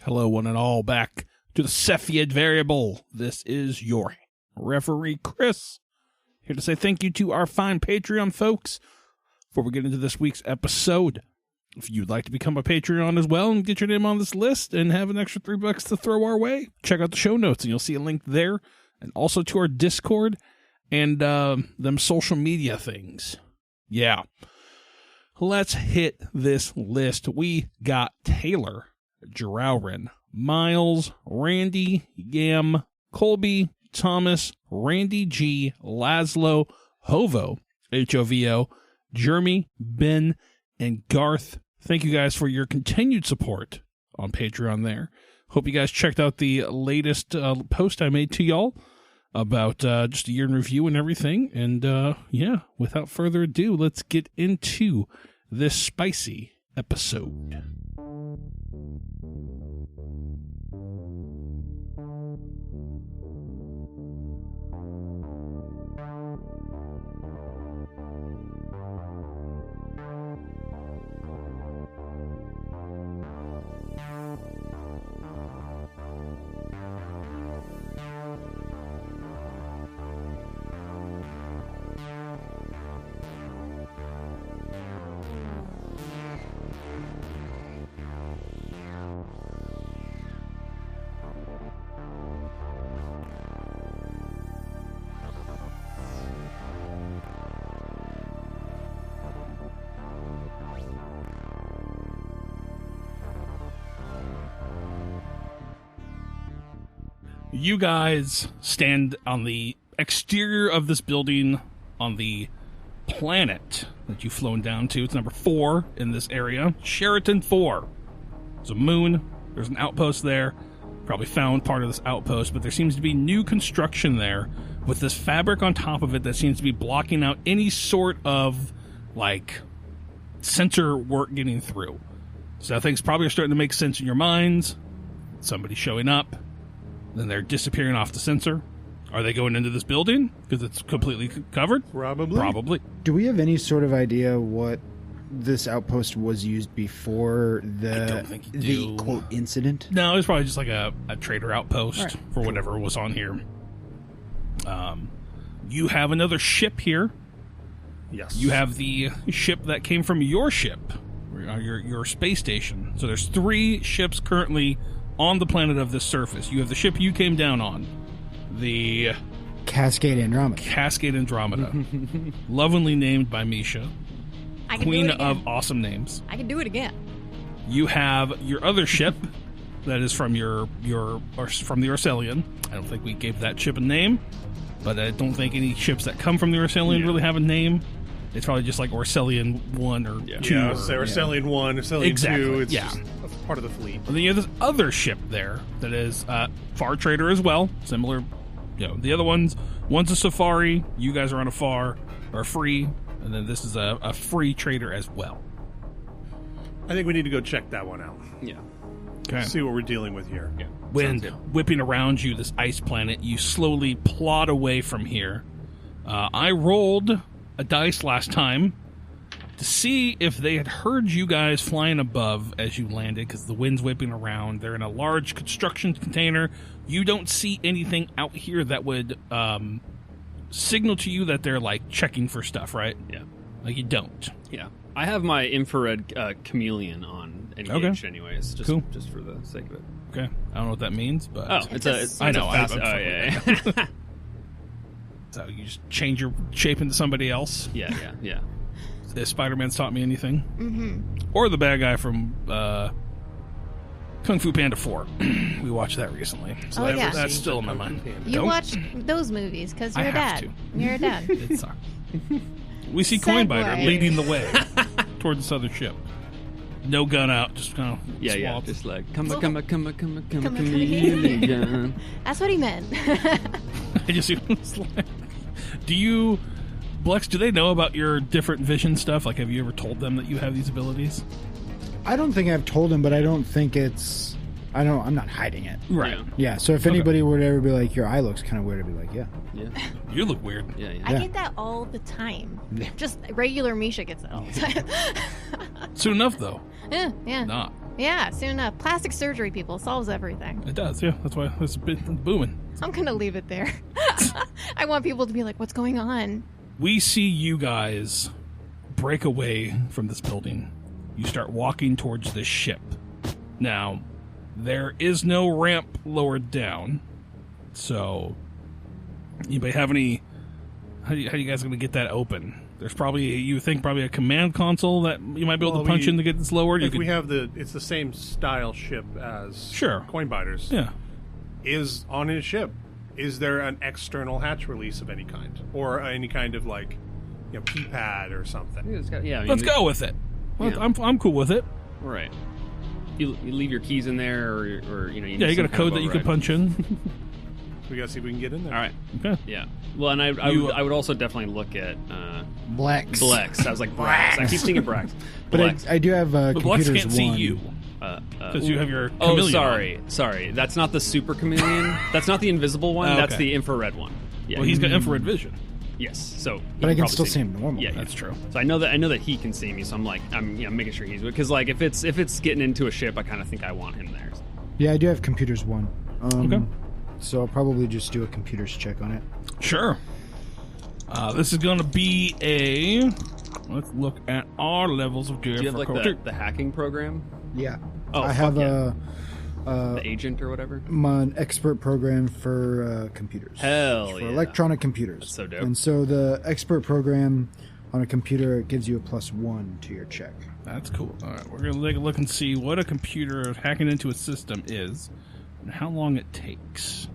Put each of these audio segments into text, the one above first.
Hello, one and all, back to the Cepheid variable. This is your referee, Chris, here to say thank you to our fine Patreon folks. Before we get into this week's episode, if you'd like to become a Patreon as well and get your name on this list and have an extra $3 to throw our way, check out the show notes and you'll see a link there, and also to our Discord and them social media things. Yeah. Let's hit this list. We got Taylor, Jarowrin, Miles, Randy, Yam, Colby, Thomas, Randy G, Laszlo, Hovo, Hovo, Jeremy, Ben, and Garth. Thank you guys for your continued support on Patreon there. Hope you guys checked out the latest post I made to y'all about just a year in review and everything. And yeah, without further ado, let's get into this spicy episode. You guys stand on the exterior of this building on the planet that you've flown down to. It's number 4 in this area. Sheraton 4. There's a moon. There's an outpost there. Probably found part of this outpost, but there seems to be new construction there with this fabric on top of it that seems to be blocking out any sort of, like, sensor work getting through. So things probably are starting to make sense in your minds. Somebody showing up. Then they're disappearing off the sensor. Are they going into this building because it's completely covered? Probably. Do we have any sort of idea what this outpost was used before the quote incident? No, it was probably just like a trader outpost for whatever was on here. You have another ship here. Yes. You have the ship that came from your ship, your space station. So there's 3 ships currently on the planet of this surface. You have the ship you came down on, the Cascade Andromeda, lovingly named by Meescha, queen of awesome names. I can do it again. You have your other ship that is from from the Orcelian. I don't think we gave that ship a name, but I don't think any ships that come from the Orcelian really have a name. It's probably just like Orcelian 1 or 2. Yeah, Orcelian 1, Orcelian 2. It's just part of the fleet. And then you have this other ship there that is Far Trader as well. Similar, the other one's a Safari. You guys are on a Far, or free. And then this is a free trader as well. I think we need to go check that one out. Yeah. Okay. See what we're dealing with here. Yeah. Wind whipping around you, this ice planet. You slowly plod away from here. I rolled a dice last time to see if they had heard you guys flying above as you landed, because the wind's whipping around. They're in a large construction container. You don't see anything out here that would signal to you that they're, like, checking for stuff, right? Yeah. Like, you don't. Yeah. I have my infrared chameleon on engaged anyways, just for the sake of it. Okay. I don't know what that means, but... Oh, it's I know. Fast, yeah. So you just change your shape into somebody else? Yeah. If Spider-Man's taught me anything. Mm-hmm. Or the bad guy from Kung Fu Panda 4. We watched that recently. So that's still in my mind. You watched those movies because you're a dad. You're a dad. It sucks. We see Coinbitter leading the way towards this other ship. No gun out, just kind of yeah, just like come. That's what he meant. I just like, do you, Blex? Do they know about your different vision stuff? Like, have you ever told them that you have these abilities? I don't think I've told them, but I don't think it's. I'm not hiding it. Right. Yeah. So if anybody were to ever be like, your eye looks kind of weird, I'd be like, yeah. You look weird. Yeah. I get that all the time. Just regular Meescha gets it all the time. Soon enough, though. Yeah. Not. Yeah, soon enough. Plastic surgery, people, solves everything. It does, yeah. That's why it's booming. I'm going to leave it there. I want people to be like, what's going on? We see you guys break away from this building. You start walking towards the ship. Now, there is no ramp lowered down. So, anybody have any... How are you guys going to get that open? There's probably a command console that you might be able to punch in to get this lowered. If we have it's the same style ship as Coinbitter's. Yeah. Is on his ship. Is there an external hatch release of any kind? Or any kind of keypad or something? Let's go with it. Well, yeah. I'm cool with it. Right. You leave your keys in there or you got a code that you can punch in. We gotta see if we can get in there. All right. Okay. Yeah. Well, and I would also definitely look at Blex. Blex. I was like Brax. I keep thinking Brax. But I do have computers. Blex can't see you because you have your chameleon. Oh, sorry. That's not the super chameleon. That's not the invisible one. That's the infrared one. Yeah. Well, he's got infrared vision. Yes. So, but I can still see him normal. Yeah, that's true. So I know that he can see me. So I'm making sure he's because if it's getting into a ship, I kind of think I want him there. Yeah, I do have computers 1. Okay. So I'll probably just do a computers check on it. Sure. This is going to be let's look at our levels of difficulty. Do you have the hacking program? Yeah. Oh, I have the agent or whatever. An expert program for computers. Hell for electronic computers. That's so dope. And so the expert program on a computer gives you a +1 to your check. That's cool. All right, we're going to take a look and see what a computer hacking into a system is. And how long it takes.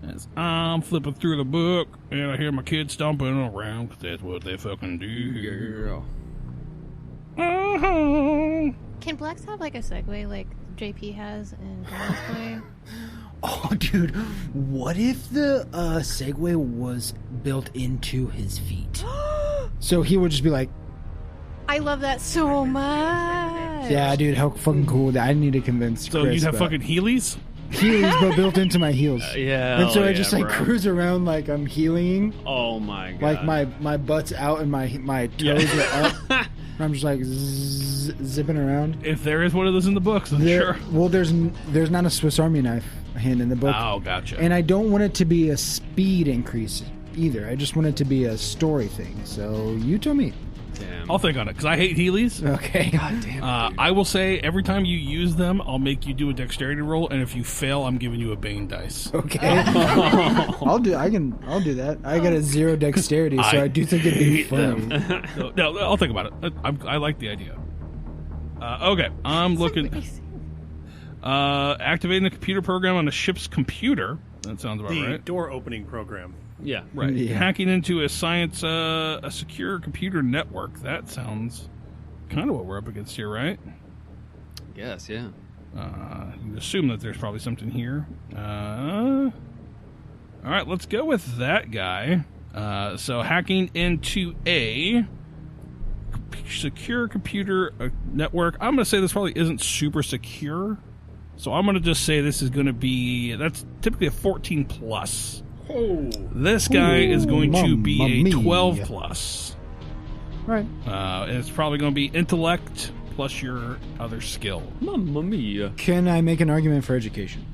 As I'm flipping through the book, and I hear my kids stomping around, because that's what they fucking do. Uh-huh. Can Blex have a Segway like JP has in Dallas Play? Oh, dude, what if the Segway was built into his feet? So he would just be like... I love that so much. Yeah, dude, how fucking cool. I need to convince Chris. So you'd have fucking Heelys? Heelys, but built into my heels. Yeah. And so I just cruise around like I'm healing. Oh my god. Like my butt's out and my toes are up. And I'm just like zipping around. If there is one of those in the books, I'm sure. Well, there's not a Swiss Army knife hand in the book. Oh, gotcha. And I don't want it to be a speed increase either. I just want it to be a story thing. So you tell me. Damn. I'll think on it, because I hate Heelys. Okay. God damn it, I will say, every time you use them, I'll make you do a dexterity roll, and if you fail, I'm giving you a Bane dice. Okay. I'll do that. I got a 0 dexterity, so I do think it'd be funny. No, I'll think about it. I like the idea. Okay, I'm looking... activating the computer program on a ship's computer. That sounds about right. The door opening program. Yeah. Right. Yeah. Hacking into a secure computer network. That sounds kind of what we're up against here, right? Yes, yeah. You assume that there's probably something here. All right, let's go with that guy. So hacking into a secure computer network. I'm going to say this probably isn't super secure. So I'm going to just say this is going to be, that's typically a 14 plus. Oh. This guy is going to be a 12 plus. Right. It's probably going to be intellect plus your other skill. Mamma mia. Can I make an argument for education?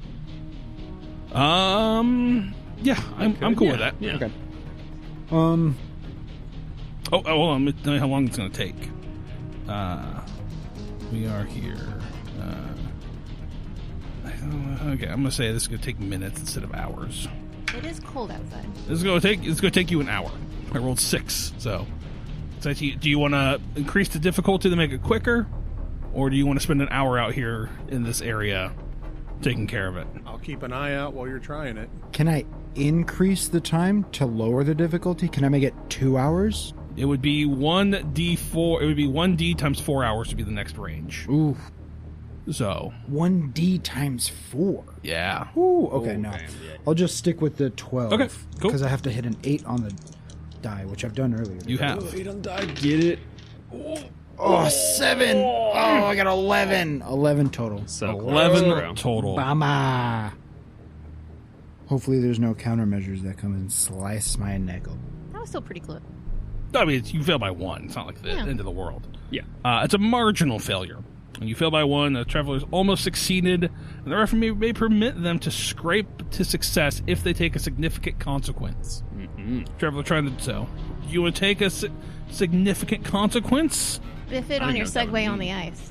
Yeah, I'm cool with that. Yeah. Okay. Oh, hold on. Let me tell you how long it's going to take. We are here. Okay, I'm going to say this is going to take minutes instead of hours. It is cold outside. It's going to take you an hour. I rolled 6, so do you want to increase the difficulty to make it quicker, or do you want to spend an hour out here in this area taking care of it? I'll keep an eye out while you're trying it. Can I increase the time to lower the difficulty? Can I make it 2 hours? It would be 1d4. It would be 1d times 4 hours to be the next range. Ooh. So 1d times 4. Yeah. Ooh. Okay, no. I'll just stick with the 12. Okay, cool. Because I have to hit an 8 on the die, which I've done earlier. You have. 8 on die. Get it. Oh, 7. Oh, I got 11. 11 total. So 11 total. Bama. Hopefully there's no countermeasures that come and slice my nickel. That was still pretty close. I mean, you fail by 1. It's not like the end of the world. Yeah. It's a marginal failure. When you fail by 1, the traveler's almost succeeded, and the referee may permit them to scrape to success if they take a significant consequence. Traveler trying to so. You want to take a significant consequence? Biff it on your Segway on the ice.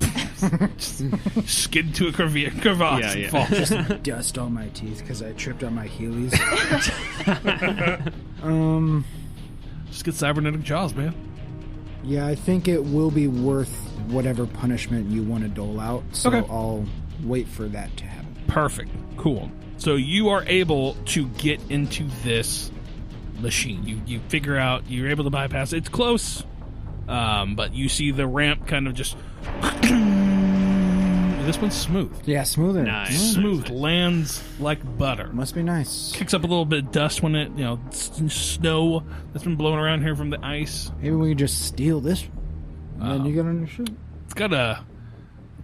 Skid into a crevasse and fall. Just dust on my teeth because I tripped on my Heelys. Just get cybernetic jaws, man. Yeah, I think it will be worth whatever punishment you want to dole out, so Okay. I'll wait for that to happen. Perfect. Cool. So you are able to get into this machine. You figure out you're able to bypass it. It's close, but you see the ramp kind of just... This one's smooth. Yeah, smoother. Nice. Smooth. Lands like butter. Must be nice. Kicks up a little bit of dust when it, snow that's been blowing around here from the ice. Maybe we can just steal this one. And then you get on your ship. It's got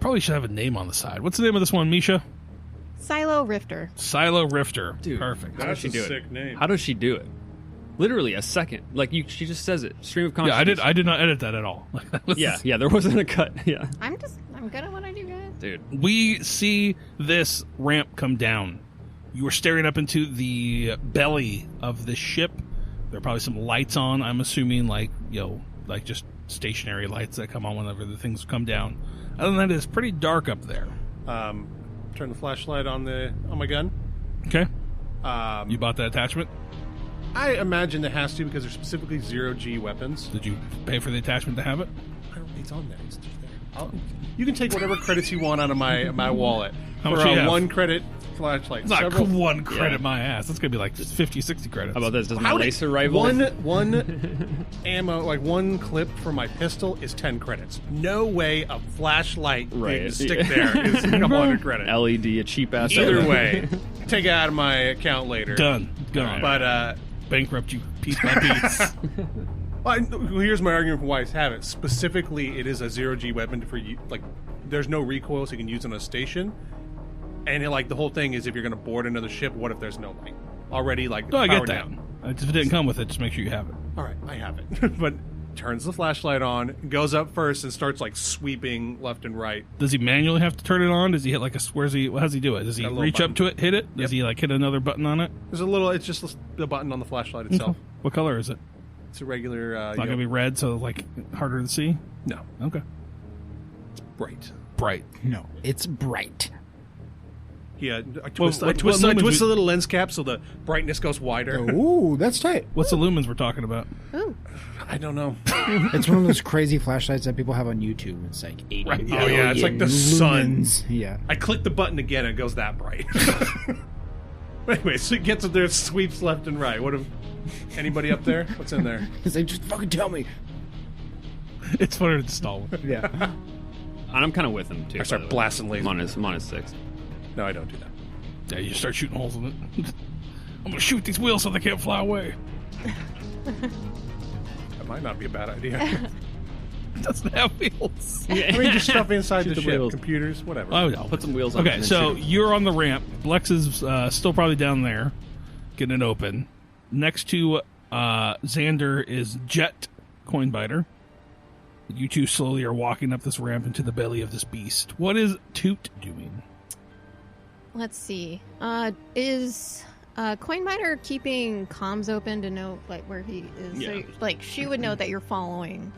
probably should have a name on the side. What's the name of this one, Meescha? Silo Rifter. Silo Rifter. Dude. Perfect. How does That's she a do it? sick name. How does she do it? Literally a second. Like she just says it. Stream of Yeah, consciousness. I did not edit that at all. Yeah, there wasn't a cut. Yeah. I'm good at what I do, guys. Dude. We see this ramp come down. You are staring up into the belly of the ship. There are probably some lights on. I'm assuming like just stationary lights that come on whenever the things come down. Other than that, it's pretty dark up there. Turn the flashlight on my gun. Okay. You bought that attachment? I imagine there has to because they're specifically 0G weapons. Did you pay for the attachment to have it? I don't. It's on there. It's just there. You can take whatever credits you want out of my wallet How for much do you a have? 1 credit flashlight. It's not Several- one credit Yeah. my ass. That's going to be like 50, 60 credits. How about this? Does my How did- laser rifle? One ammo, like one clip for my pistol is 10 credits. No way a flashlight thing Right. to stick there is a couple hundred credits. LED, a cheap ass. Either LED. way, take it out of my account later. Done. Gone. But Bankrupt you piece by piece. here's my argument for why I have it. Specifically, it is a 0G weapon for you. Like, there's no recoil, so you can use it on a station. And the whole thing is, if you're going to board another ship, what if there's no already No, I get power that. down? If it didn't come with it, just make sure you have it. All right, I have it. But turns the flashlight on, goes up first, and starts sweeping left and right. Does he manually have to turn it on? Does he hit how does he do it? Does he Got a little reach up button. to it, hit it? Does he hit another button on it? There's a little. It's just the button on the flashlight itself. What color is it? It's a regular. It's not going to be red, so harder to see? No, Okay. bright. Bright. No, it's bright. Yeah, I twist what lumens the little lens cap so the brightness goes wider. Ooh, that's tight. What's the lumens we're talking about? Ooh. I don't know. It's one of those crazy flashlights that people have on YouTube. It's like 80 Right. Oh, yeah, it's like the sun. lumens. Yeah. I click the button again, and it goes that bright. Anyway, so it gets up there, sweeps left and right. What if anybody up there? What's in there? It's like, just fucking tell me. It's funny to install one. Yeah. And I'm kind of with him too. I start by the way. blasting lasers. I'm on his 6. No, I don't do that. Yeah, you start shooting holes in it. I'm going to shoot these wheels so they can't fly away. That might not be a bad idea. It doesn't have wheels. I mean, just stuff inside Shoot the the ship, wheels. computers, whatever. Oh, no. Put some wheels on. it Okay, and then so shoot 'em. you're on the ramp. Blex is still probably down there, getting it open. Next to Zander is Jedt, Coinbitter. You two slowly are walking up this ramp into the belly of this beast. What is Toot doing? Let's see. Is Coinbitter keeping comms open to know where he is? Yeah. So, she would know that you're following.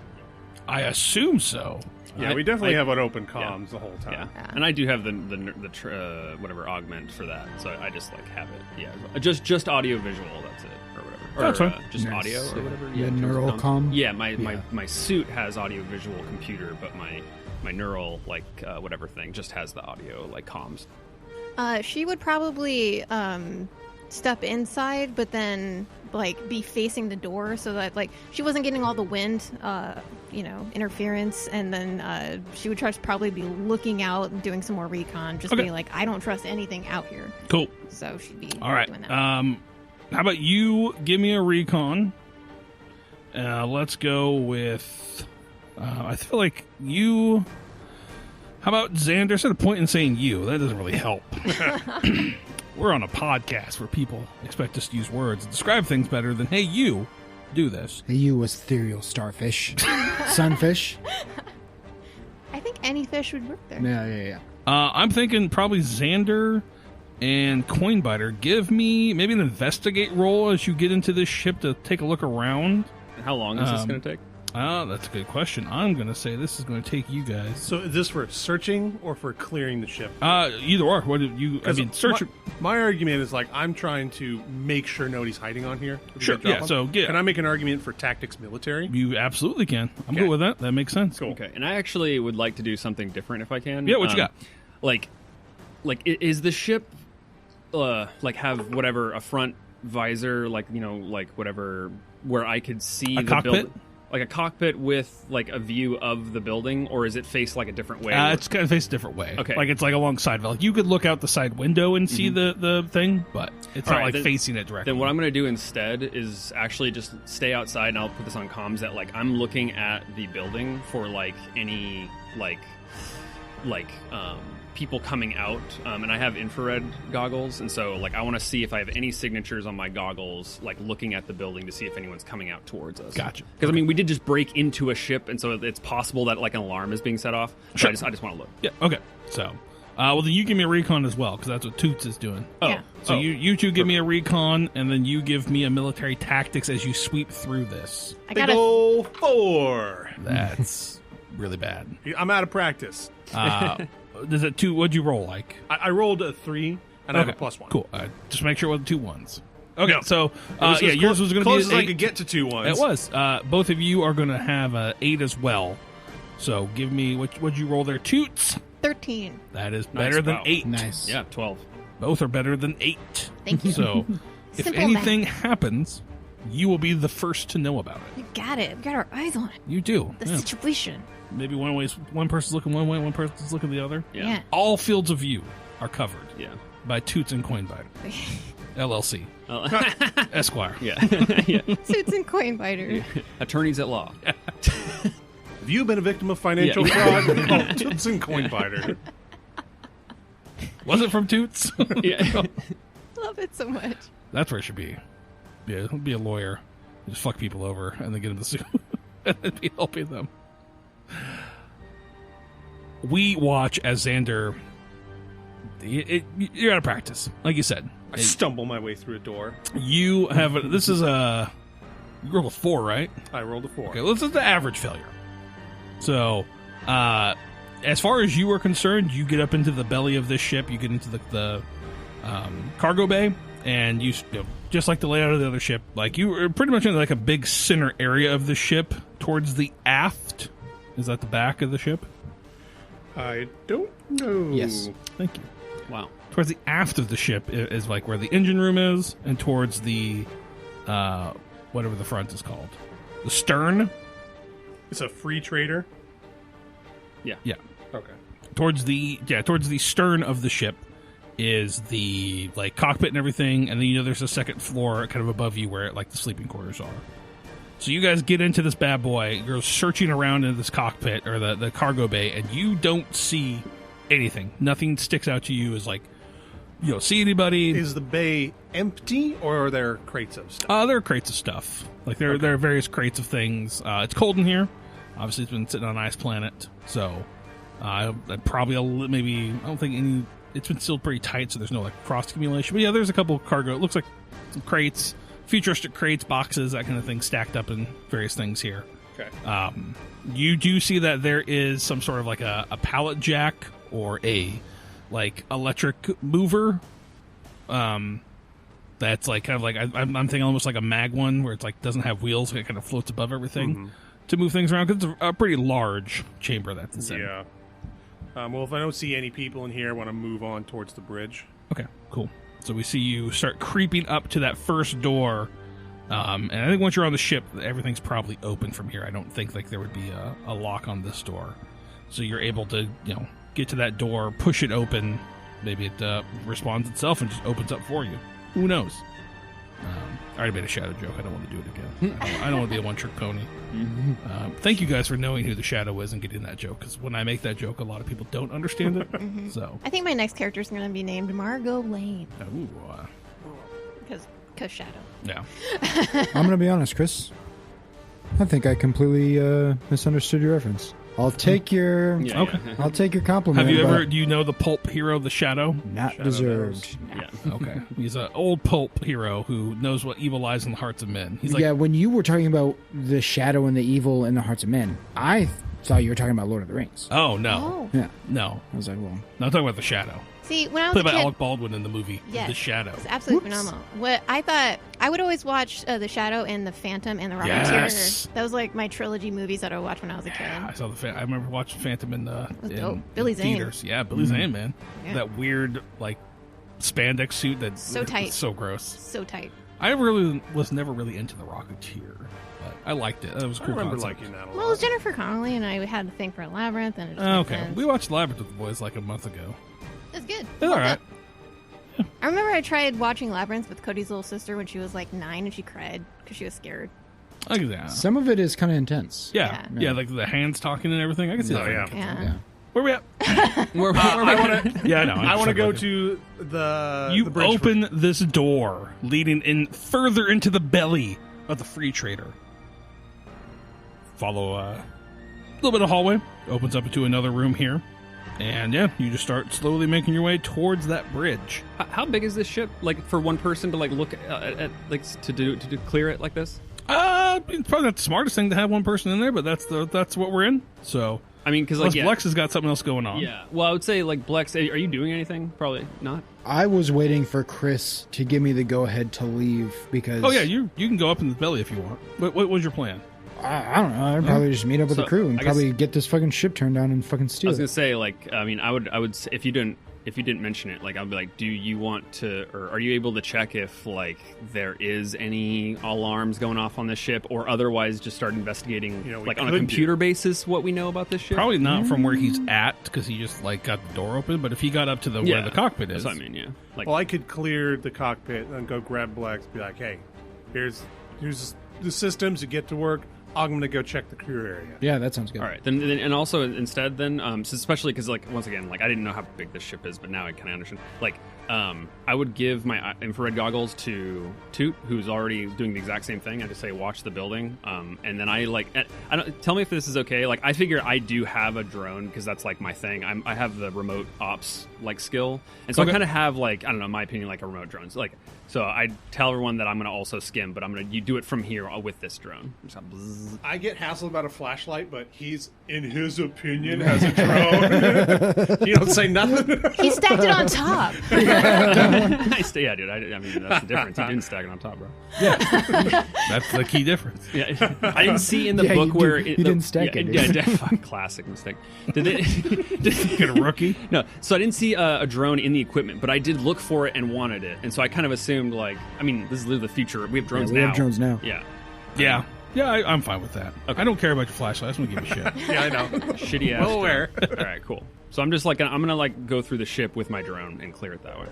I assume so. Yeah, we definitely have an open comms the whole Yeah. time. Yeah. And I do have the whatever augment for that, so I just have it. Yeah, just audio visual. That's it, or whatever. Or That's fine. just Nice. audio or whatever. Yeah, just neural comm? Yeah, my suit has audio visual computer, but my neural whatever thing just has the audio comms. She would probably step inside, but then be facing the door so that she wasn't getting all the wind, interference, and then she would probably be looking out and doing some more recon, just Okay. being like, I don't trust anything out here. Cool. So she'd be All right. doing that. How about you give me a recon? Let's go with... I feel like you... How about Zander? There's a point in saying you. That doesn't really help. We're on a podcast where people expect us to use words and describe things better than, hey, you, do this. You ethereal starfish. Sunfish. I think any fish would work there. Yeah. I'm thinking probably Zander and Coinbitter. Give me maybe an investigate roll as you get into this ship to take a look around. How long is this going to take? That's a good question. I'm going to say this is going to take you guys. So is this for searching or for clearing the ship? Either or. What do you? I mean, search. My argument is like I'm trying to make sure nobody's hiding on here. Sure. Yeah. So can I make an argument for tactics military? You absolutely can. I'm good with that. That makes sense. Cool. Okay, and I actually would like to do something different if I can. Yeah. What you got? Like, is the ship like have whatever a front visor, like like whatever where I could see a the cockpit? building? Like a cockpit with like a view of the building, or is it faced like a different way? It's kind of faced a different way. Okay. Like it's like alongside. Like you could look out the side window and see the thing, but it's not like facing it directly. Then what I'm going to do instead is actually just stay outside, and I'll put this on comms that like I'm looking at the building for like any like people coming out, and I have infrared goggles, and so like I want to see if I have any signatures on my goggles, like looking at the building to see if anyone's coming out towards us. Gotcha. Because I mean, we did just break into a ship, and so it's possible that like an alarm is being set off. So Sure. I just want to look. Yeah. Okay. So, well, then you give me a recon as well, because that's what Toots is doing. Yeah. So you two give me a recon, and then you give me a military tactics as you sweep through this. I Big got a ol' 4. That's really bad. I'm out of practice. Does it two? What'd you roll like? I rolled a 3 and I have a +1. Cool. Just make sure it wasn't 2 1s. Okay. No. So It was as yours was going to be close as I 8. could get to 2 1s. It was. Both of you are going to have 8 as well. So give me what'd you roll there, Toots? 13. That is Nice. better than Wow. 8. Nice. Yeah, 12. Both are better than 8. Thank you. So if Simple anything happens, you will be the first to know about it. You got it. We got our eyes on it. You do. The Yeah. situation. Maybe one person's looking one way, one person's looking the other. Yeah. All fields of view are covered Yeah. by Toots and Coinbitter, LLC, Oh, Esquire. yeah. Yeah. Suits and Coinbitter. Attorneys at law. Have you been a victim of financial Yeah. fraud? Oh, Toots and Coinbitter. Was it from Toots? Yeah. Love it so much. That's where it should be. Yeah, be a lawyer. Just fuck people over and then get them to sue. And then be helping them. We watch as Zander. You're out of practice, like you said. I stumble my way through a door. You have this is a you rolled a 4, right? I rolled a 4. Okay, well, this is the average failure. So, as far as you are concerned, you get up into the belly of this ship. You get into the cargo bay, and you know, just like the layout of the other ship, like you are pretty much in like a big center area of the ship towards the aft. Is that the back of the ship? I don't know. Yes. Thank you. Wow. Towards the aft of the ship is like where the engine room is, and towards the whatever the front is called, the stern. It's a free trader. Yeah. Okay. Towards the stern of the ship is the like cockpit and everything, and then there's a second floor kind of above you where like the sleeping quarters are. So you guys get into this bad boy. You're searching around in this cockpit or the cargo bay, and you don't see anything. Nothing sticks out to you as like you don't see anybody. Is the bay empty, or are there crates of stuff? There are crates of stuff. Like there are various crates of things. It's cold in here. Obviously, it's been sitting on an ice planet, so probably maybe I don't think any. It's been still pretty tight, so there's no like frost accumulation. But yeah, there's a couple of cargo. It looks like some crates, futuristic crates, boxes, that kind of thing stacked up in various things here. Okay. You do see that there is some sort of like a pallet jack or a like electric mover. That's like kind of like I'm thinking almost like a mag one where it's like doesn't have wheels, it kind of floats above everything to move things around because it's a pretty large chamber that's in. Yeah. Well, if I don't see any people in here, I want to move on towards the bridge. Okay, cool. So we see you start creeping up to that first door, and I think once you're on the ship, everything's probably open from here. I don't think like there would be a lock on this door, so you're able to get to that door, push it open. Maybe it responds itself and just opens up for you. Who knows? I already made a shadow joke. I don't want to do it again. I don't want to be a one-trick pony. Thank you guys for knowing who the shadow is and getting that joke, because when I make that joke, a lot of people don't understand it. So I think my next character is going to be named Margot Lane. ooh, Because Shadow. yeah. I'm going to be honest, Chris. I think I completely misunderstood your reference. I'll take your Yeah, Okay. yeah. I'll take your compliment. Have you ever? but Do you know the pulp hero, the Shadow? not Shadow deserved? Yeah. Okay, he's an old pulp hero who knows what evil lies in the hearts of men. He's like, Yeah, when you were talking about the shadow and the evil in the hearts of men, I thought you were talking about Lord of the Rings. oh no, Oh. Yeah, no, I was like, well, no, I'm talking about the Shadow, See, when I was played a by kid, Alec Baldwin in the movie Yes. The Shadow. it's absolutely Whoops. phenomenal. What I thought, I would always watch The Shadow and The Phantom and The Rocketeer. Yes. That was like my trilogy movies that I would watch when I was a kid. Yeah, I saw I remember watching Phantom in the was in dope. Billy Zane. theaters. Yeah, Billy Zane, man. Yeah. That weird like spandex suit that So tight. so gross. So tight. I really was never really into the Rocketeer, but I liked it. It was a I cool. remember concept. liking that a lot. Well, it was Jennifer Connelly, and I had a thing for Labyrinth, and it just made Okay, sense. we watched Labyrinth with the boys like a month ago. It's good. It's all Loved right. it. I remember I tried watching Labyrinth with Cody's little sister when she was like 9, and she cried because she was scared. I can see that. some of it is kind of intense. Yeah, Yeah. yeah, like the hands talking and everything. I can see Oh, that. yeah. Yeah. Yeah. Where we at? Where I want to. Yeah, I know. I want to go to the. You the bridge open this door leading in further into the belly of the free trader. Follow a little bit of hallway. Opens up into another room here. And yeah, you just start slowly making your way towards that bridge. How big is this ship? Like for one person to like look at like to clear it like this? It's probably not the smartest thing to have one person in there, but that's what we're in. So I mean, because unless like Blex has got something else going on. yeah. Well, I would say like Blex. Are you doing anything? Probably not. I was waiting for Chris to give me the go ahead to leave because. Oh yeah, you can go up in the belly if you want. What was your plan? I don't know. I'd probably just meet up with So, the crew and I guess- probably get this fucking ship turned down and fucking I steal was gonna it. say like I mean I would say, if you didn't mention it, like I'd be like, do you want to, or are you able to check if like there is any alarms going off on this ship, or otherwise just start investigating You know, we like on a could computer basis what we know about this ship? Probably not from where he's at because he just like got the door open. But if he got up to where Yeah, the cockpit is, That's what I mean. Yeah. Like Well, I could clear the cockpit and go grab Blex. Be like, hey, here's the systems. You get to work. I'm gonna go check the crew area. Yeah, that sounds good. all right, then and also instead then, so especially because like once again, like I didn't know how big this ship is, but now I kind of understand. Like, I would give my infrared goggles to Toot, who's already doing the exact same thing. I just say watch the building, and then I don't tell me if this is okay. Like I figure I do have a drone because that's like my thing. I have the remote ops like skill, and so Okay. I kind of have like I don't know, in my opinion, like a remote drone. So like. So I tell everyone that I'm going to also skim, but you do it from here with this drone. Just have bzzz. I get hassled about a flashlight, but he's, in his opinion, has a drone. You don't say nothing. He stacked it on top. Nice. Yeah, dude. I mean, that's the difference. You didn't stack it on top, bro. that's the key difference. Yeah, I didn't see in the Yeah, book you where did- you didn't stack it, Yeah, dude. classic mistake. Did they? Get a rookie. No, so I didn't see a drone in the equipment, but I did look for it and wanted it, and so I kind of assumed like, I mean, this is literally the future. We have drones we now. have drones now. Yeah, Yeah, I'm fine with that. I don't care about your flashlight. I just want to give you shit. Yeah, I know. shitty ass. Well aware. drone. All right, cool. So I'm just like I'm gonna like go through the ship with my drone and clear it that way.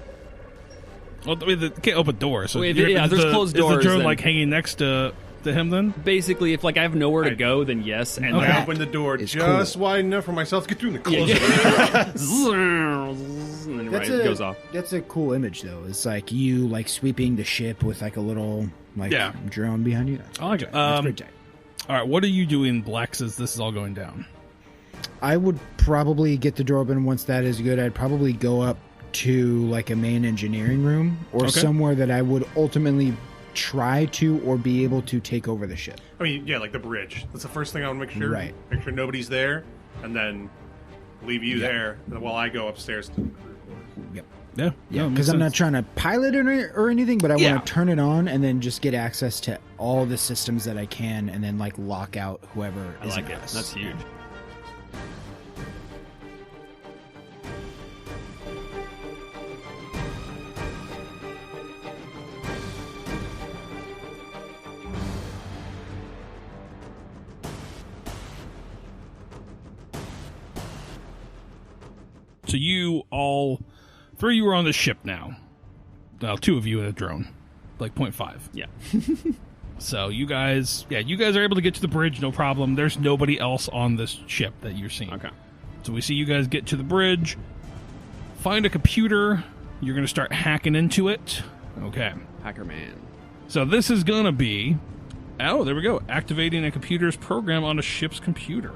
Well, you can't open doors. So Wait, you're- yeah, is there's the- closed Is doors, the drone then- like hanging next to him then? Basically, if like I have nowhere to go, then yes, and I then open the door is just wide enough for myself to get through and close it. and then right, it goes off. That's a cool image, though. It's like you like sweeping the ship with like a little like Yeah. drone behind you. I like it. That's pretty tight. All right, what are you doing, Blex, as this is all going down? I would probably get the door open once that is good. I'd probably go up to like a main engineering room or Okay. somewhere that I would ultimately try to or be able to take over the ship. I mean, yeah, like the bridge. That's the first thing I want to make sure. Right. Make sure nobody's there, and then leave you there while I go upstairs to the crew quarters. Yeah, Yeah, because I'm not trying to pilot it or anything, but I Yeah. want to turn it on and then just get access to all the systems that I can, and then like lock out whoever I is like in it. us. That's huge. So you all, three of you are on the ship now. Well, two of you in a drone, like 0.5. Yeah. So you guys are able to get to the bridge, no problem. There's nobody else on this ship that you're seeing. Okay. So we see you guys get to the bridge, find a computer. You're going to start hacking into it. Okay. Hacker man. So this is going to be, oh, there we go, activating a computer's program on a ship's computer.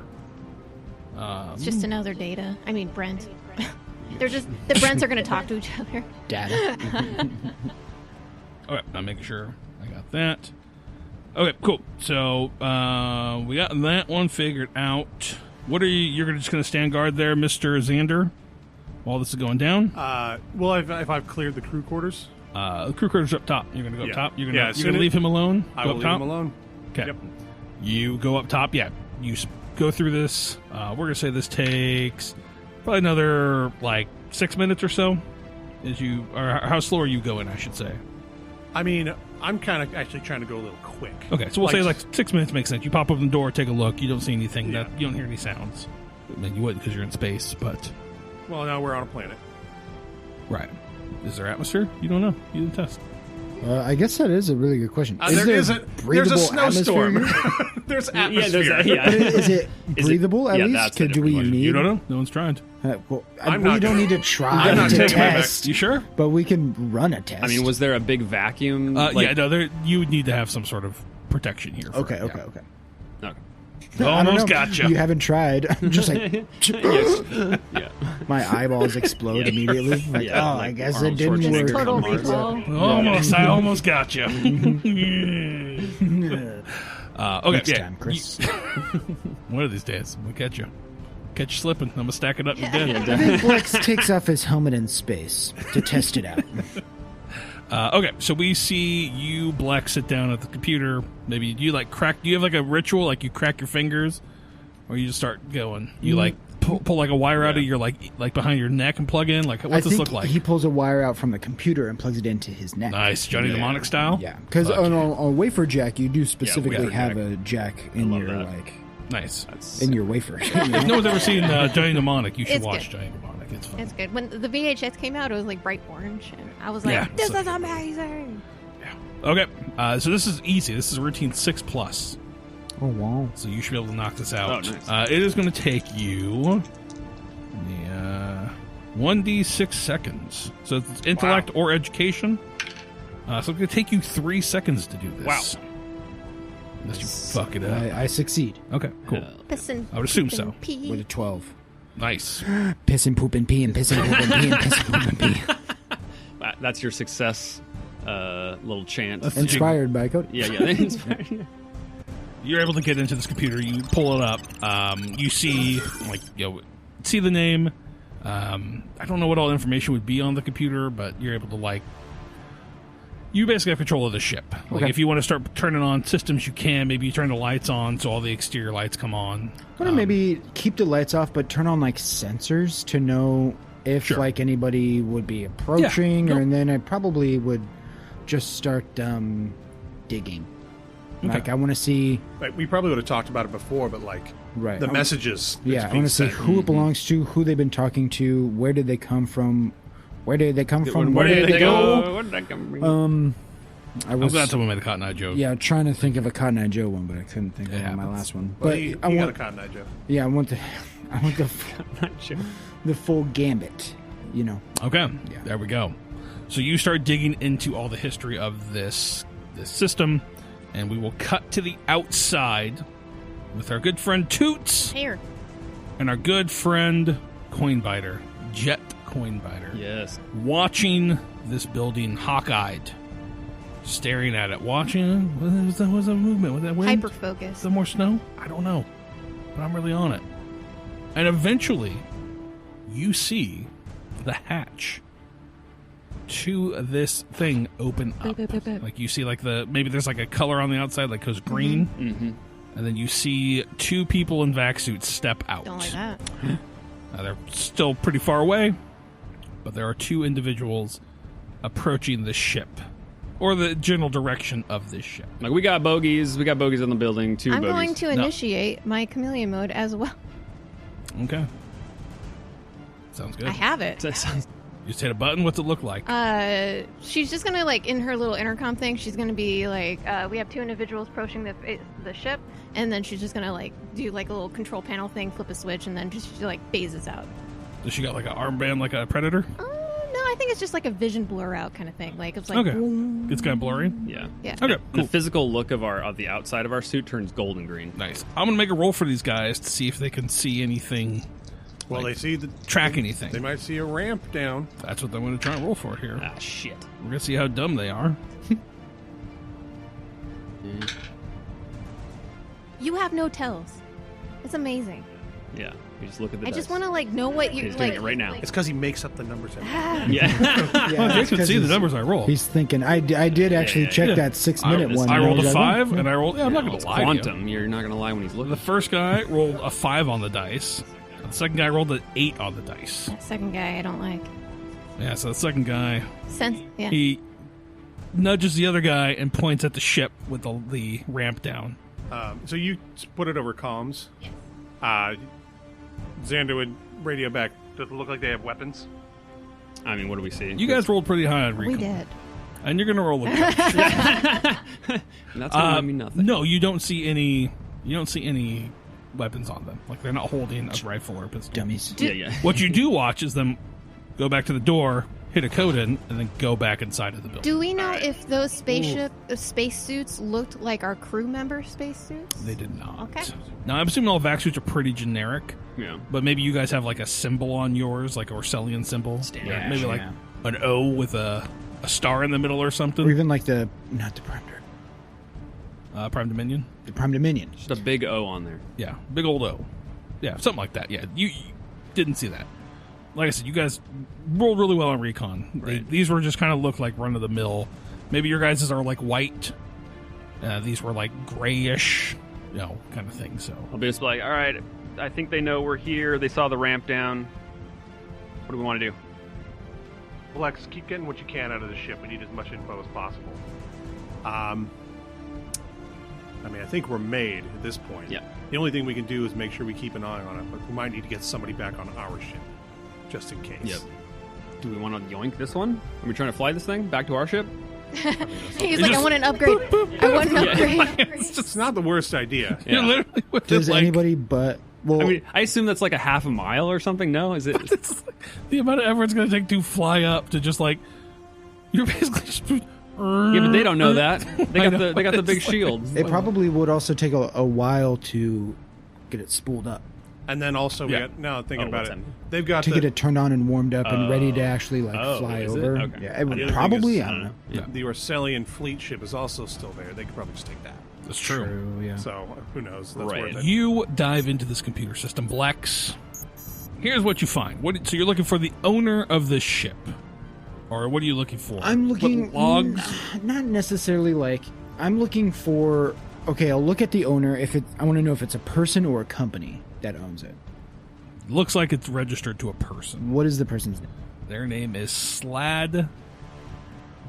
It's just another data. I mean, Brent. They're just the Brents are going to talk to each other. Data. Okay, I'm making sure I got that. Okay, cool. So we got that one figured out. What are you? You're just going to stand guard there, Mr. Zander, while this is going down. Well, if I've cleared the crew quarters, The crew quarters up top. You're going to go up Yeah. top. You're Yeah, going to leave him alone. I Go will up leave top? him alone. Okay. Yep. You go up top. Yeah. You go through this. We're going to say this takes probably another, 6 minutes or so. Or how slow are you going, I should say? I mean, I'm kind of actually trying to go a little quick. Okay, so we'll say 6 minutes makes sense. You pop open the door, take a look. You don't see anything. Yeah. You don't hear any sounds. I mean, you wouldn't because you're in space, but... Well, now we're on a planet. Right. Is there atmosphere? You don't know. You didn't test. I guess that is a really good question. There's a breathable snowstorm. atmosphere There's Yeah, atmosphere. is it breathable at yeah, least? that's the Do we different question. need? You don't know? No one's tried. Well, I'm we not don't gonna- need to try I'm not to taking my test, You sure? but we can run a test. I mean, was there a big vacuum? Yeah, no, you would need to have some sort of protection here. okay. Okay. I don't Almost know. gotcha. You haven't tried. I'm just like Yeah. my eyeballs explode Yeah. immediately. Like, Yeah, I like guess it Arnold didn't Schwarzenegger work. Total on Mars. recall. I almost got you. Okay, Next yeah. time, Chris. One of these days, we'll catch you. Catch you slipping. I'm going to stack it up and dead. I think Blex takes off his helmet in space to test it out. Okay, so we see you, Blex, sit down at the computer. Maybe do you crack? Do you have a ritual, you crack your fingers, or you just start going? You pull a wire out of your behind your neck and plug in. What's I this think look like? he pulls a wire out from the computer and plugs it into his neck. Nice, Johnny Mnemonic style. Yeah, because Fuck on yeah. a wafer jack, you do specifically wafer have jack. a jack in love your that. Nice. That's, in your wafer. If no one's ever seen Johnny Mnemonic, you should It's watch good. Johnny Mnemonic. It's fun. It's good. When the VHS came out, it was bright orange, and I was like, Yeah, "This so- is amazing." Okay, so this is easy. This is routine 6+. Oh wow! So you should be able to knock this out. Oh, nice. It is going to take you 1d6 seconds. So it's intellect or education. So it's going to take you 3 seconds to do this. Wow. Unless you fuck it up. I succeed Okay, cool. Pissin', I would assume poopin' so. pee. with a 12. Nice. Piss and poop and pee and piss and poop and pee and piss and poop and pee. that's your success little chant. Inspired by Cody. Yeah, inspired. You're able to get into this computer. You pull it up. You see, see the name. I don't know what all information would be on the computer, but you're able to you basically have control of the ship. Okay. If you want to start turning on systems, you can. Maybe you turn the lights on so all the exterior lights come on. I want to maybe keep the lights off, but turn on sensors to know if Sure. anybody would be approaching, Yeah, and then I probably would just start digging. Okay. I want to see. We probably would have talked about it before, but Right. the messages. Yeah, that's I being want to see sent. who it belongs to, who they've been talking to, where did they come from, where did they come from, Where did they go? go? Where did they come from? I I'm was glad someone made a Cotton Eye joke. yeah trying to think of a Cotton Eye Joe one, but I couldn't think of Yeah, my that's- last one. Well, But he I got a want Cotton Eye Joe. I want the Not sure. the full gambit. Okay. Yeah. There we go. So you start digging into all the history of this system, and we will cut to the outside with our good friend Toots Here, and our good friend Coinbitter, Jedt Coinbitter, Yes. watching this building hawk-eyed, staring at it, watching. What's that movement? Was that wind? hyper Is focus. there more snow? I don't know, but I'm really on it. And eventually, you see the hatch to this thing open up. You see, maybe there's a color on the outside, goes green, Mm-hmm. and then you see 2 people in vac suits step out. Don't like that. Now, they're still pretty far away, but there are 2 individuals approaching the ship, or the general direction of this ship. We got bogeys. We got bogeys on the building. 2 I'm bogeys. going to initiate my chameleon mode as well. Okay. Sounds good. I have it. That sounds- You just hit a button. What's it look like? She's just gonna in her little intercom thing. She's gonna be we have 2 individuals approaching the ship, and then she's just gonna do a little control panel thing, flip a switch, and then just phases out. Does she got an armband like a predator? No, I I think it's just like a vision blur out kind of thing. Like it's like Okay. boom. It's kind of blurry. Yeah. Yeah. Okay, cool. The physical look of the outside of our suit turns golden green. Nice. I'm going to make a roll for these guys to see if they can see anything, Well, they see the track anything. They might see a ramp down. That's what I'm going to try and roll for here. Ah, shit. We're going to see how dumb they are. You have no tells. It's amazing. Yeah. You just look at the I dice. just want to like know what you He's like. doing it right now. It's because he makes up the numbers. Yeah. Yeah, Jake it's can 'cause see the he's- numbers I roll. He's thinking. I did actually check yeah. that 6-minute one. I and rolled was a like, 5, oh, and I rolled... Yeah, I'm not going It's to lie to you. quantum. You're not going to lie when he's looking. The first guy rolled a 5 on the dice. The second guy rolled an 8 on the dice. That second guy, I don't like. Yeah, so the second guy, Yeah. he nudges the other guy and points at the ship with the ramp down. So you put it over comms. Zander would radio back. Does it look like they have weapons? I mean, what do we see? You guys rolled pretty high on recon. We did. And you're going to roll a good. That's going to mean nothing. No, you don't see any. You don't see any weapons on them. Like they're not holding a rifle or a pistol. dummies. Yeah. What you do watch is them go back to the door, hit a code in, and then go back inside of the building. Do we know if those spacesuits looked like our crew member spacesuits? They did not. Okay. Now I'm assuming all vac suits are pretty generic, Yeah. but maybe you guys have like a symbol on yours, like a Orsellian symbol. Yeah, maybe like yeah. an O with a star in the middle or something. Or even like not the Prime Prime Dominion. the Prime Dominion. Just a big O on there. Yeah, big old O. Yeah, something like that. Yeah, you didn't see that. Like I said, you guys rolled really well on recon. Right. These were just kind of look like run of the mill. Maybe your guys' are like white. These were like grayish, kind of thing. So I'll be just like, all right, I think they know we're here. They saw the ramp down. What do we want to do? Blex, keep getting what you can out of the ship. We need as much info as possible. I think we're made at this point. Yeah. The only thing we can do is make sure we keep an eye on it, but we might need to get somebody back on our ship, just in case. Yep. Do we want to yoink this one? Are we trying to fly this thing back to our ship? He's like, I want an upgrade. I want an upgrade. It's not the worst idea. Yeah. you're literally with Does it, like, anybody but well? I mean, I assume that's like a half a mile or something. No, is it? it's like the amount of effort it's going to take to fly up to just like you're basically just. Yeah, but they don't know that. They got know, the it's big like- shields. it probably would also take a while to get it spooled up, And then also, Yeah. now thinking Oh, about what's it, that? they've got to get it turned on and warmed up and ready to actually fly is it? over. Okay. Yeah, it would The other probably. thing is, I don't know. Yeah, the Orsellian fleet ship is also still there. They could probably just take that. that's true. Yeah. So who knows? That's Right. worth it. You dive into this computer system, Blex. Here's what you find. So you're looking for the owner of this ship, or what are you looking for? I'm looking What logs. Not necessarily like I'm looking for. Okay, I'll look at the owner. I want to know if it's a person or a company that owns it. Looks like it's registered to a person. What is the person's name? Their name is Slad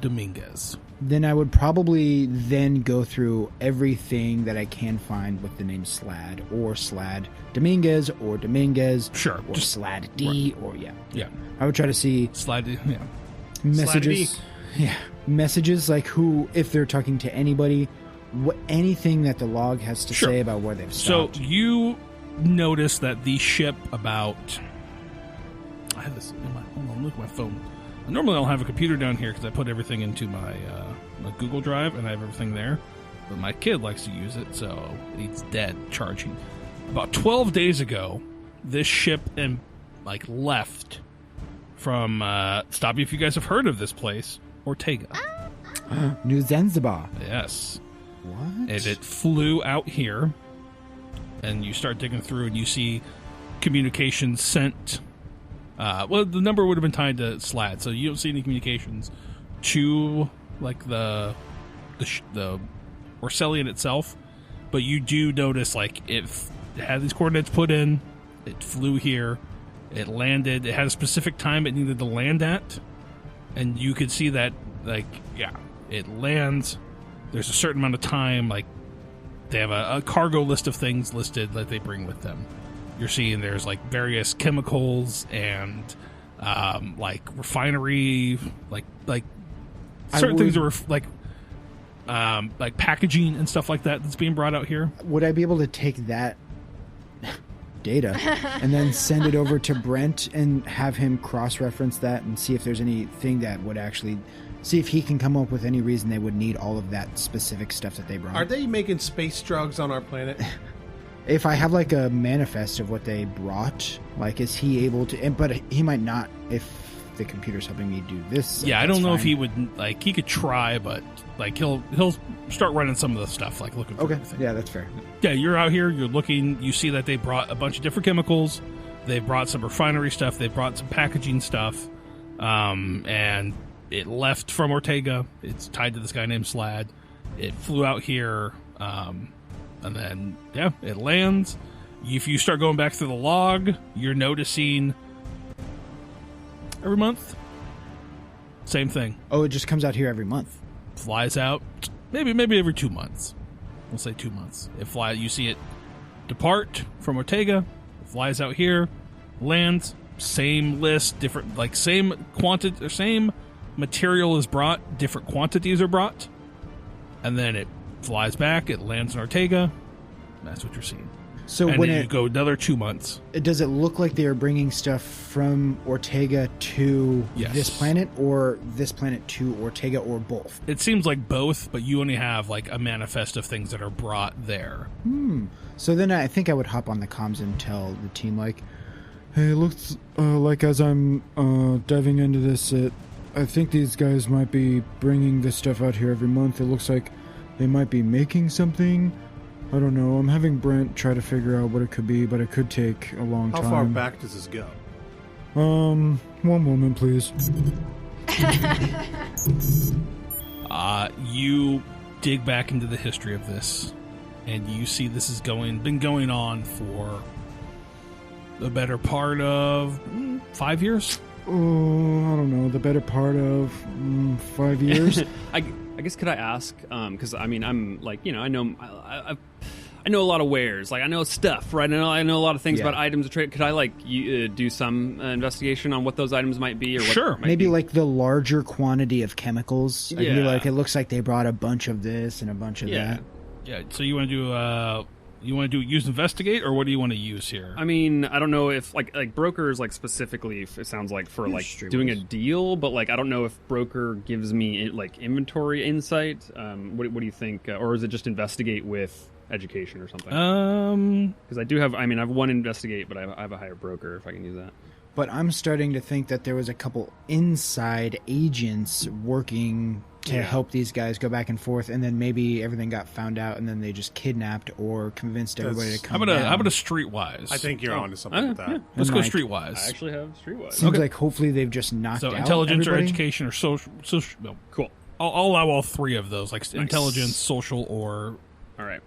Dominguez. Then I would probably then go through everything that I can find with the name Slad or Slad Dominguez or Dominguez. Sure, Or just Slad D or yeah, I would try to see Slad. Yeah, messages. Yeah, messages like who, if they're talking to anybody, anything that the log has to Sure. say about where they've So stopped. you notice that the ship about... I have this in my... Hold on, look at my phone. Normally I'll have a computer down here because I put everything into my Google Drive and I have everything there. But my kid likes to use it, so it's dead charging. About 12 days ago, this ship left from... stop me if you guys have heard of this place. Ortega. New Zanzibar. Yes. What? And it flew out here, and you start digging through, and you see communications sent. Well, the number would have been tied to SLAD, so you don't see any communications to the Orsellian itself. But you do notice it had these coordinates put in. It flew here. It landed. It had a specific time it needed to land at, and you could see that it lands. There's a certain amount of time, they have a cargo list of things listed that they bring with them. You're seeing there's various chemicals and refinery, certain things that were packaging and stuff like that that's being brought out here. Would I be able to take that data, and then send it over to Brent and have him cross-reference that and see if there's anything that would actually... See if he can come up with any reason they would need all of that specific stuff that they brought. Are they making space drugs on our planet? If I have like a manifest of what they brought, like is he able to... But he might not if the computer's helping me do this. Yeah, I don't know if he would... Like, he could try, but like he'll start running some of the stuff, like looking for everything. Yeah, that's fair. Yeah, you're out here, you're looking, you see that they brought a bunch of different chemicals. They brought some refinery stuff. They brought some packaging stuff. And... It left from Ortega. It's tied to this guy named Slad. It flew out here, and then, yeah, it lands. If you start going back through the log, you're noticing every month, same thing. Oh, it just comes out here every month. Flies out, maybe every 2 months. We'll say 2 months. You see it depart from Ortega, it flies out here, lands, same list, different, like same quantity, or same material is brought, different quantities are brought, and then it flies back, it lands in Ortega. That's what you're seeing. So and when then you go another 2 months. Does it look like they are bringing stuff from Ortega to this planet, or this planet to Ortega, or both? It seems like both, but you only have like a manifest of things that are brought there. So then I think I would hop on the comms and tell the team, like, hey, it looks like as I'm diving into this, I think these guys might be bringing this stuff out here every month. It looks like they might be making something. I don't know. I'm having Brent try to figure out what it could be, but it could take a long time. How far back does this go? One moment, please. You dig back into the history of this, and you see this has been going on for the better part of 5 years. Oh, I don't know. The better part of 5 years. I guess could I ask? Because I mean, I'm like, I know I know a lot of wares. Like I know stuff, right? I know a lot of things about items of trade. Could I do some investigation on what those items might be? Or what sure, maybe like the larger quantity of chemicals. I could be like, it looks like they brought a bunch of this and a bunch of that. Yeah. So you want to do use investigate, or what do you want to use here? I mean, I don't know if like brokers specifically. It sounds like for doing a deal, but I don't know if broker gives me inventory insight. What do you think, or is it just investigate with education or something? Because I do have. I have one investigate, but I have a higher broker if I can use that. But I'm starting to think that there was a couple inside agents working to help these guys go back and forth, and then maybe everything got found out, and then they just kidnapped or convinced everybody to come down. How about a streetwise? I think you're onto something with that. Yeah. Let's go streetwise. I actually have streetwise. Seems like hopefully they've just knocked out intelligence everybody. or education or social. No. Cool. I'll allow all three of those, intelligence, social, or... All right.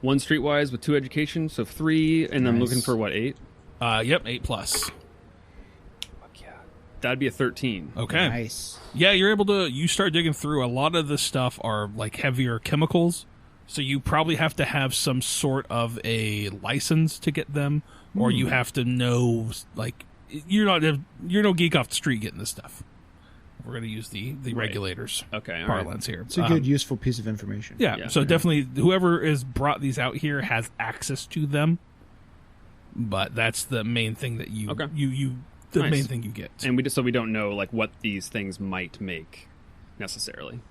One streetwise with 2 education, so 3, and I'm looking for, 8? Yep, 8 plus. That'd be a 13. Okay. Nice. Yeah, you're able to... You start digging through. A lot of the stuff are, heavier chemicals, so you probably have to have some sort of a license to get them, or you have to know, you're no geek off the street getting this stuff. We're going to use the regulators parlance here. It's a good, useful piece of information. Yeah, so definitely whoever has brought these out here has access to them, but that's the main thing that you... Okay. The main thing you get. And we don't know what these things might make necessarily.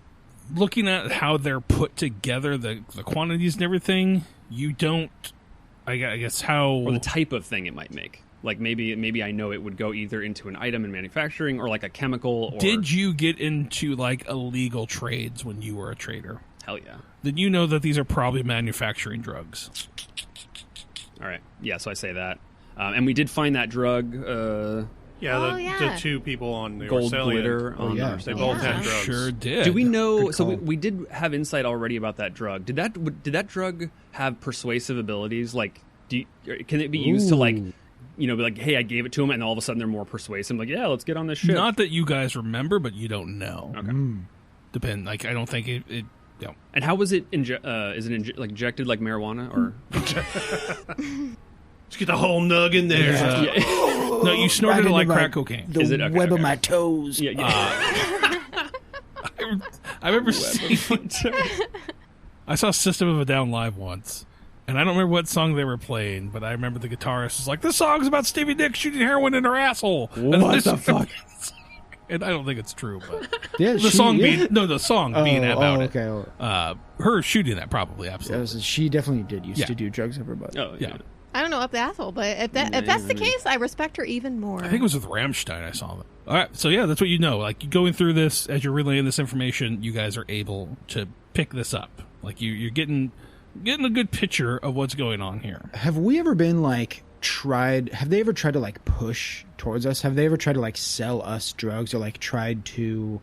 Looking at how they're put together, the quantities and everything, you don't... I guess how... Or the type of thing it might make. Maybe I know it would go either into an item in manufacturing or a chemical. Or... Did you get into illegal trades when you were a trader? Hell yeah. Then you know that these are probably manufacturing drugs. All right. Yeah, so I say that. And we did find that drug. The 2 people on the gold Orsellian, glitter. They both had drugs. Sure did. Do we know? So we did have insight already about that drug. Did that drug have persuasive abilities? Can it be used to be like, hey, I gave it to them, and all of a sudden they're more persuasive. Yeah, let's get on this ship. Not that you guys remember, but you don't know. Okay. Depend. I don't think it. And how was it? Is it injected like marijuana or? Just get the whole nug in there. No, you snorted it like crack cocaine. The web of my toes. Yeah. I remember seeing... I saw System of a Down live once, And I don't remember what song they were playing, but I remember the guitarist was like, "This song's about Stevie Nicks shooting heroin in her asshole." What the fuck? And I don't think it's true, but Yeah, the song being about it. Okay. Her shooting that probably absolutely. She definitely did used to do drugs up her butt. Oh, Yeah. I don't know up the asshole, but if that's the case, I respect her even more. I think it was with Rammstein I saw them. All right, so yeah, that's what you know. Like, going through this, as you're relaying this information, you guys are able to pick this up. Like, you're getting a good picture of what's going on here. Have we ever been have they ever tried to push towards us? Have they ever tried to sell us drugs or tried to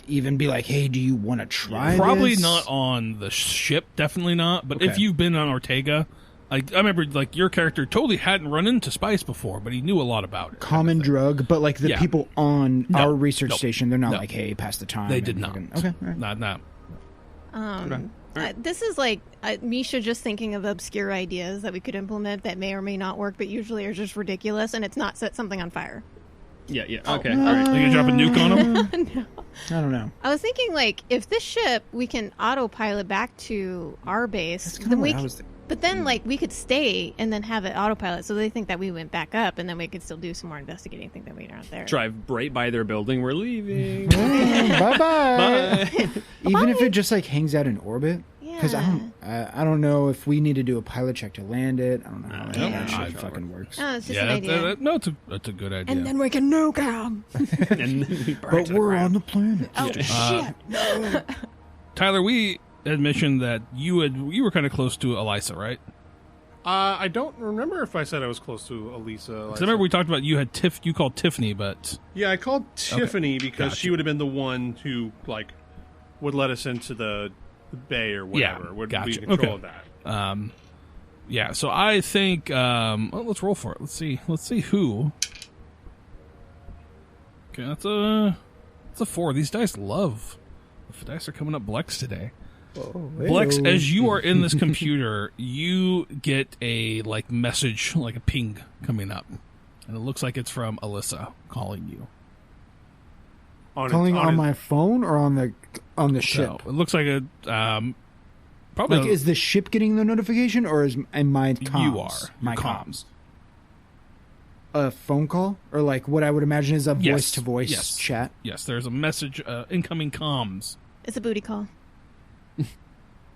even be like, hey, do you want to try Probably this? not on the ship, definitely not. But if Okay. you've been on Ortega, I remember your character totally hadn't run into Spice before, but he knew a lot about it. Common drug, but the Yeah. people on No. our research Nope. station, they're not No. hey, pass the time. They and did not. fucking- Okay, all right. Not. This is Meescha just thinking of obscure ideas that we could implement that may or may not work, but usually are just ridiculous, and it's not set something on fire. Yeah. Oh. Okay. All right. Are you gonna drop a nuke on him? I don't know. I was thinking, if this ship we can autopilot back to our base, That's kinda then what I was thinking. but then we could stay and then have it autopilot, so they think that we went back up, and then we could still do some more investigating. Think that we aren't there. Drive right by their building. We're leaving. Bye-bye. Bye. Even if it just hangs out in orbit. Because Yeah. I don't know if we need to do a pilot check to land it. I don't know how any of that Yeah. shit fucking works. Oh, it's just Yeah, an idea. no, it's a good idea. And then we can nuke them. And then we burn But to the we're ground. on the planet. Oh shit! Tyler, we had mentioned that you were kind of close to Elisa, right? I don't remember if I said I was close to Elisa. 'Cause I remember we talked about you called Tiffany, but Yeah, I called Tiffany because Gotcha. she would have been the one who would let us into the bay or whatever. Yeah, would gotcha. be in control Okay. of that. yeah. So I think let's roll for it. Let's see who. Okay, that's a 4. These dice love. The dice are coming up Blex today. Blex, as you are in this computer, you get a message, a ping coming up, and it looks like it's from Alyssa calling you. Calling on my phone or on the ship? So it looks like a probably Is the ship getting the notification or am my comms? you are My your comms. A phone call? Or what I would imagine is a Yes. voice-to-voice Yes. chat? Yes, there's a message, incoming comms. It's a booty call.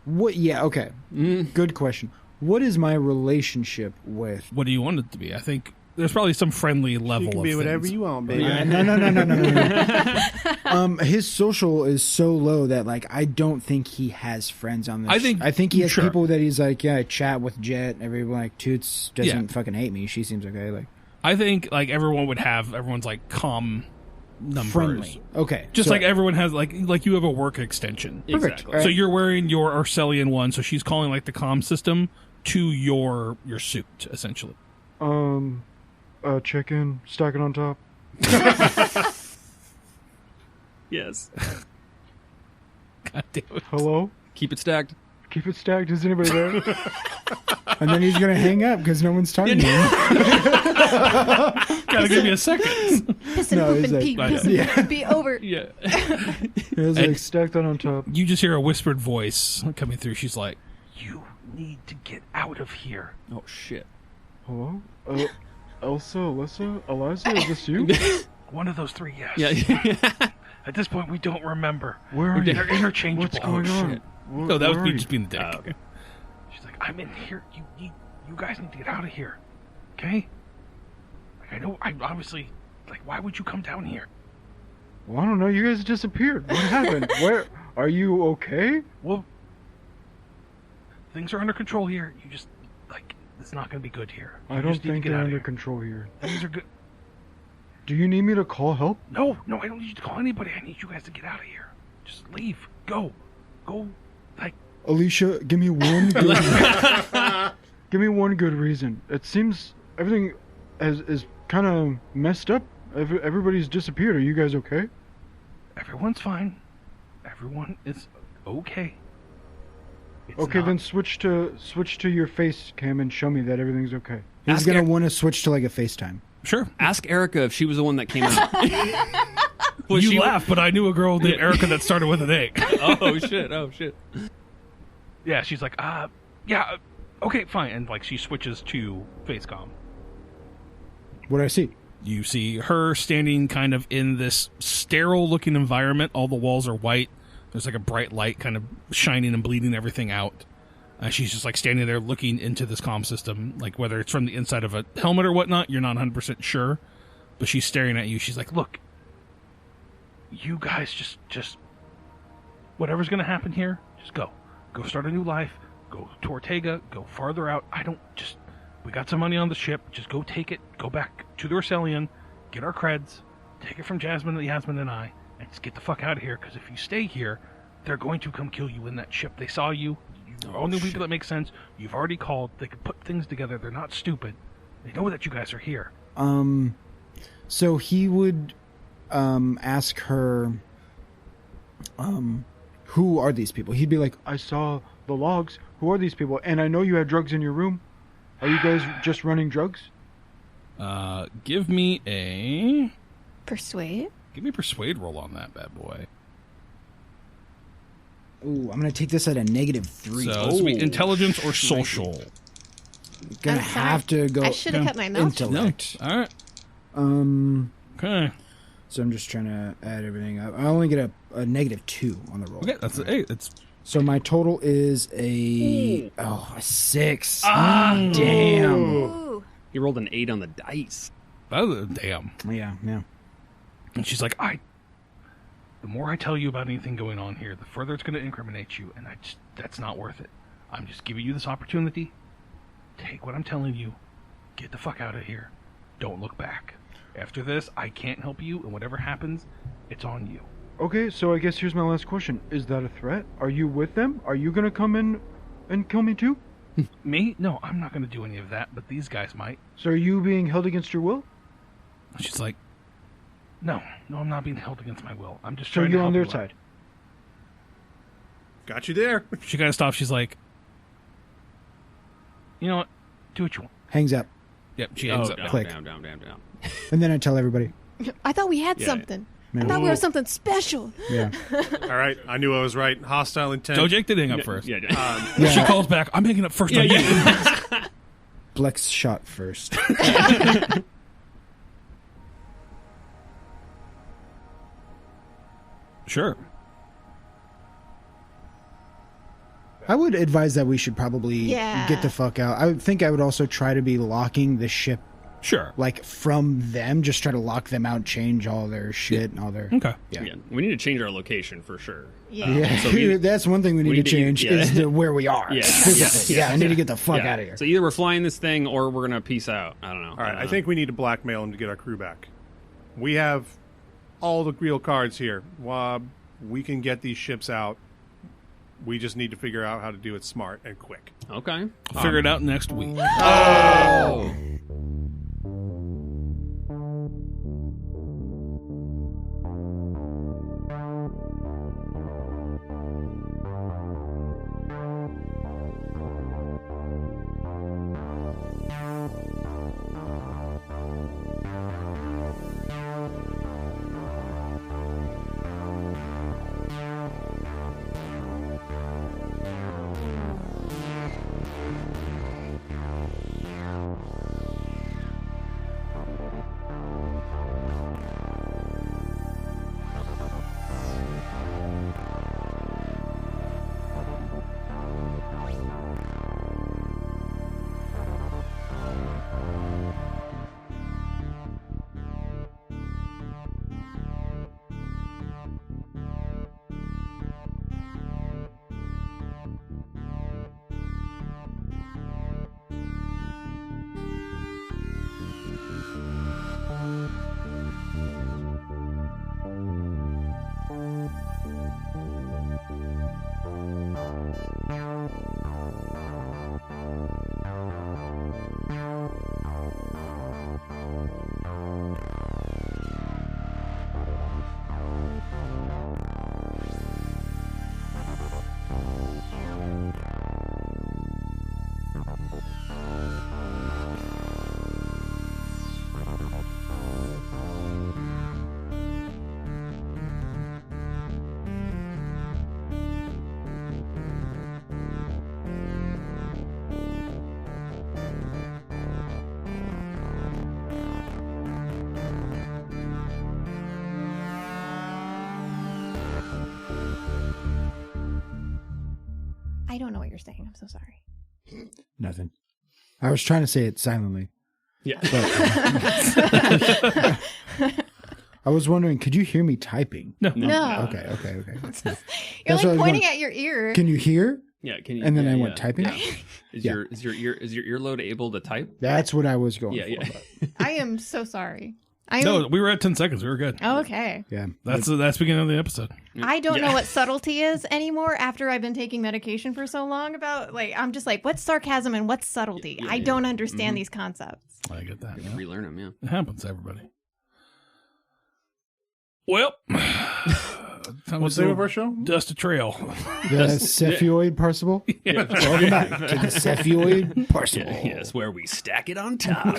What? Yeah, okay. Good question. What is my relationship with... What do you want it to be? I think there's probably some friendly level of things. you want, baby. No. His social is so low that I don't think he has friends on this. I think he has sure. people that he's I chat with Jedt. Everyone Toots doesn't Yeah. fucking hate me. She seems okay. I think everyone would have everyone's comm numbers. Friendly. Okay. Just so- like everyone has like you have a work extension. Perfect. Exactly. So you're wearing your Arcelian one, so she's calling the comm system to your suit, essentially. check in, stack it on top. Yes. God damn it. Hello? Keep it stacked. Keep it stacked. Is anybody there? And then he's going to hang up because no one's talking to him. Gotta give me a second. Piss and No, poop it's and pee. like- Piss and Yeah. poop and pee over. Yeah. He was And- stack that on top. You just hear a whispered voice coming through. She's like, "You need to get out of here." Oh shit. Hello? Elsa, Alyssa, Eliza, is this you? One of those three, yes. Yeah. At this point, we don't remember. Where are you? They're interchangeable. What's going Oh, on? shit. No, that was me just being the dick. Oh, okay. She's like, "I'm in here. You guys need to get out of here, okay? I know. I obviously why would you come down here? Well, I don't know. You guys disappeared. What happened? Where? Are you okay? Well, things are under control here. You just it's not going to be good here. You I don't just need to think get they're out of under here. control here. Things are good. Do you need me to call help? No, I don't need you to call anybody. I need you guys to get out of here. Just leave. Go. Alicia, give me one good give me one good reason. It seems everything is kind of messed up. Everybody's disappeared. Are you guys okay? Everyone's fine. Everyone is okay. It's Okay, not- then switch to your face cam and show me that everything's okay. He's Ask gonna Eric- want to switch to a FaceTime. Sure. Ask Erica if she was the one that came out. Was You she- laugh, but I knew a girl named Erica that started with an A. Oh shit! Oh shit! Yeah, she's like, yeah, Okay, fine. And like she switches to face comm. What do I see? You see her standing kind of in this sterile looking environment. All the walls are white. There's like a bright light kind of shining and bleeding everything out. She's just like standing there looking into this comm system, like whether it's from the inside of a helmet or whatnot, you're not 100% sure. But she's staring at you. She's like, look, you guys just whatever's going to happen here, just go. Go start a new life. Go to Ortega. Go farther out. We got some money on the ship. Just go take it. Go back to the Rosellian. Get our creds. Take it from Yasmin and I. And just get the fuck out of here. Because if you stay here, they're going to come kill you in that ship. They saw you. You're all new people that make sense. You've already called. They can put things together. They're not stupid. They know that you guys are here. So he would ask her, who are these people? He'd be like, I saw the logs. Who are these people? And I know you had drugs in your room. Are you guys just running drugs? Give me a Persuade? Give me a persuade roll on that bad boy. Ooh, I'm going to take this at a -3. So this would be intelligence or social. Gonna I'm sorry. have to go. I should have kept my mouth shut. Intellect. All right. Okay. So I'm just trying to add everything up. I only get a -2 on the roll. Okay. That's it's So my total is a 6. Ah! Damn. Ooh. He rolled an 8 on the dice. damn. Yeah. And she's like, the more I tell you about anything going on here, the further it's going to incriminate you, and that's not worth it. I'm just giving you this opportunity. Take what I'm telling you. Get the fuck out of here. Don't look back. After this, I can't help you, and whatever happens, it's on you. Okay, so I guess here's my last question. Is that a threat? Are you with them? Are you gonna come in and kill me too? Me? No, I'm not going to do any of that, but these guys might. So are you being held against your will? She's like, no, I'm not being held against my will. I'm just So trying to you're help on their you out." side. Got you there. She kind of stops. She's like, you know what? Do what you want. Hangs up. Yep, she hangs up. down, Click. down. And then I tell everybody. I thought we had Yeah. something. I Yeah. thought we were something special. Yeah. All right, I knew I was right. Hostile intent. Go, Jake did hang up first. Yeah. Yeah. She calls back. I'm hanging up first on you. Blex shot first. Sure. I would advise that we should probably Yeah. get the fuck out. I would think I would also try to be locking the ship, Sure. like, from them. Just try to lock them out, change all their shit and all their... Okay. Yeah. Yeah. We need to change our location for sure. Yeah. Yeah, So we- that's one thing we need to change yeah. is where we are. Yeah. Physically. Yeah. Yeah, I need to get the fuck Yeah. out of here. So either we're flying this thing or we're gonna peace out. I don't know. All right, I think we need to blackmail him to get our crew back. We have all the real cards here. We can get these ships out. We just need to figure out how to do it smart and quick. Okay. I'll figure it out next week. Oh. I don't know what you're saying. I'm so sorry. Nothing. I was trying to say it silently. Yeah. I was wondering, could you hear me typing? No. Okay. You're That's like what I was pointing wondering. at your ear. Can you hear? Yeah, can you? And then yeah, I went yeah, typing? Yeah. Is Yeah. your earlobe able to type? That's what I was going Yeah, for. yeah. I am so sorry. No, we were at 10 seconds. We were good. Oh, okay. Yeah. That's the beginning of the episode. I don't know what subtlety is anymore after I've been taking medication for so long. I'm just like, what's sarcasm and what's subtlety? I don't understand these concepts. I get that. Yeah. Relearn them, yeah. It happens to everybody. Well, What's the name of our show? Dust a trail. The Cepheid Parsible? Yeah. Welcome back to the Cepheid Parsible. Yes, where we stack it on top.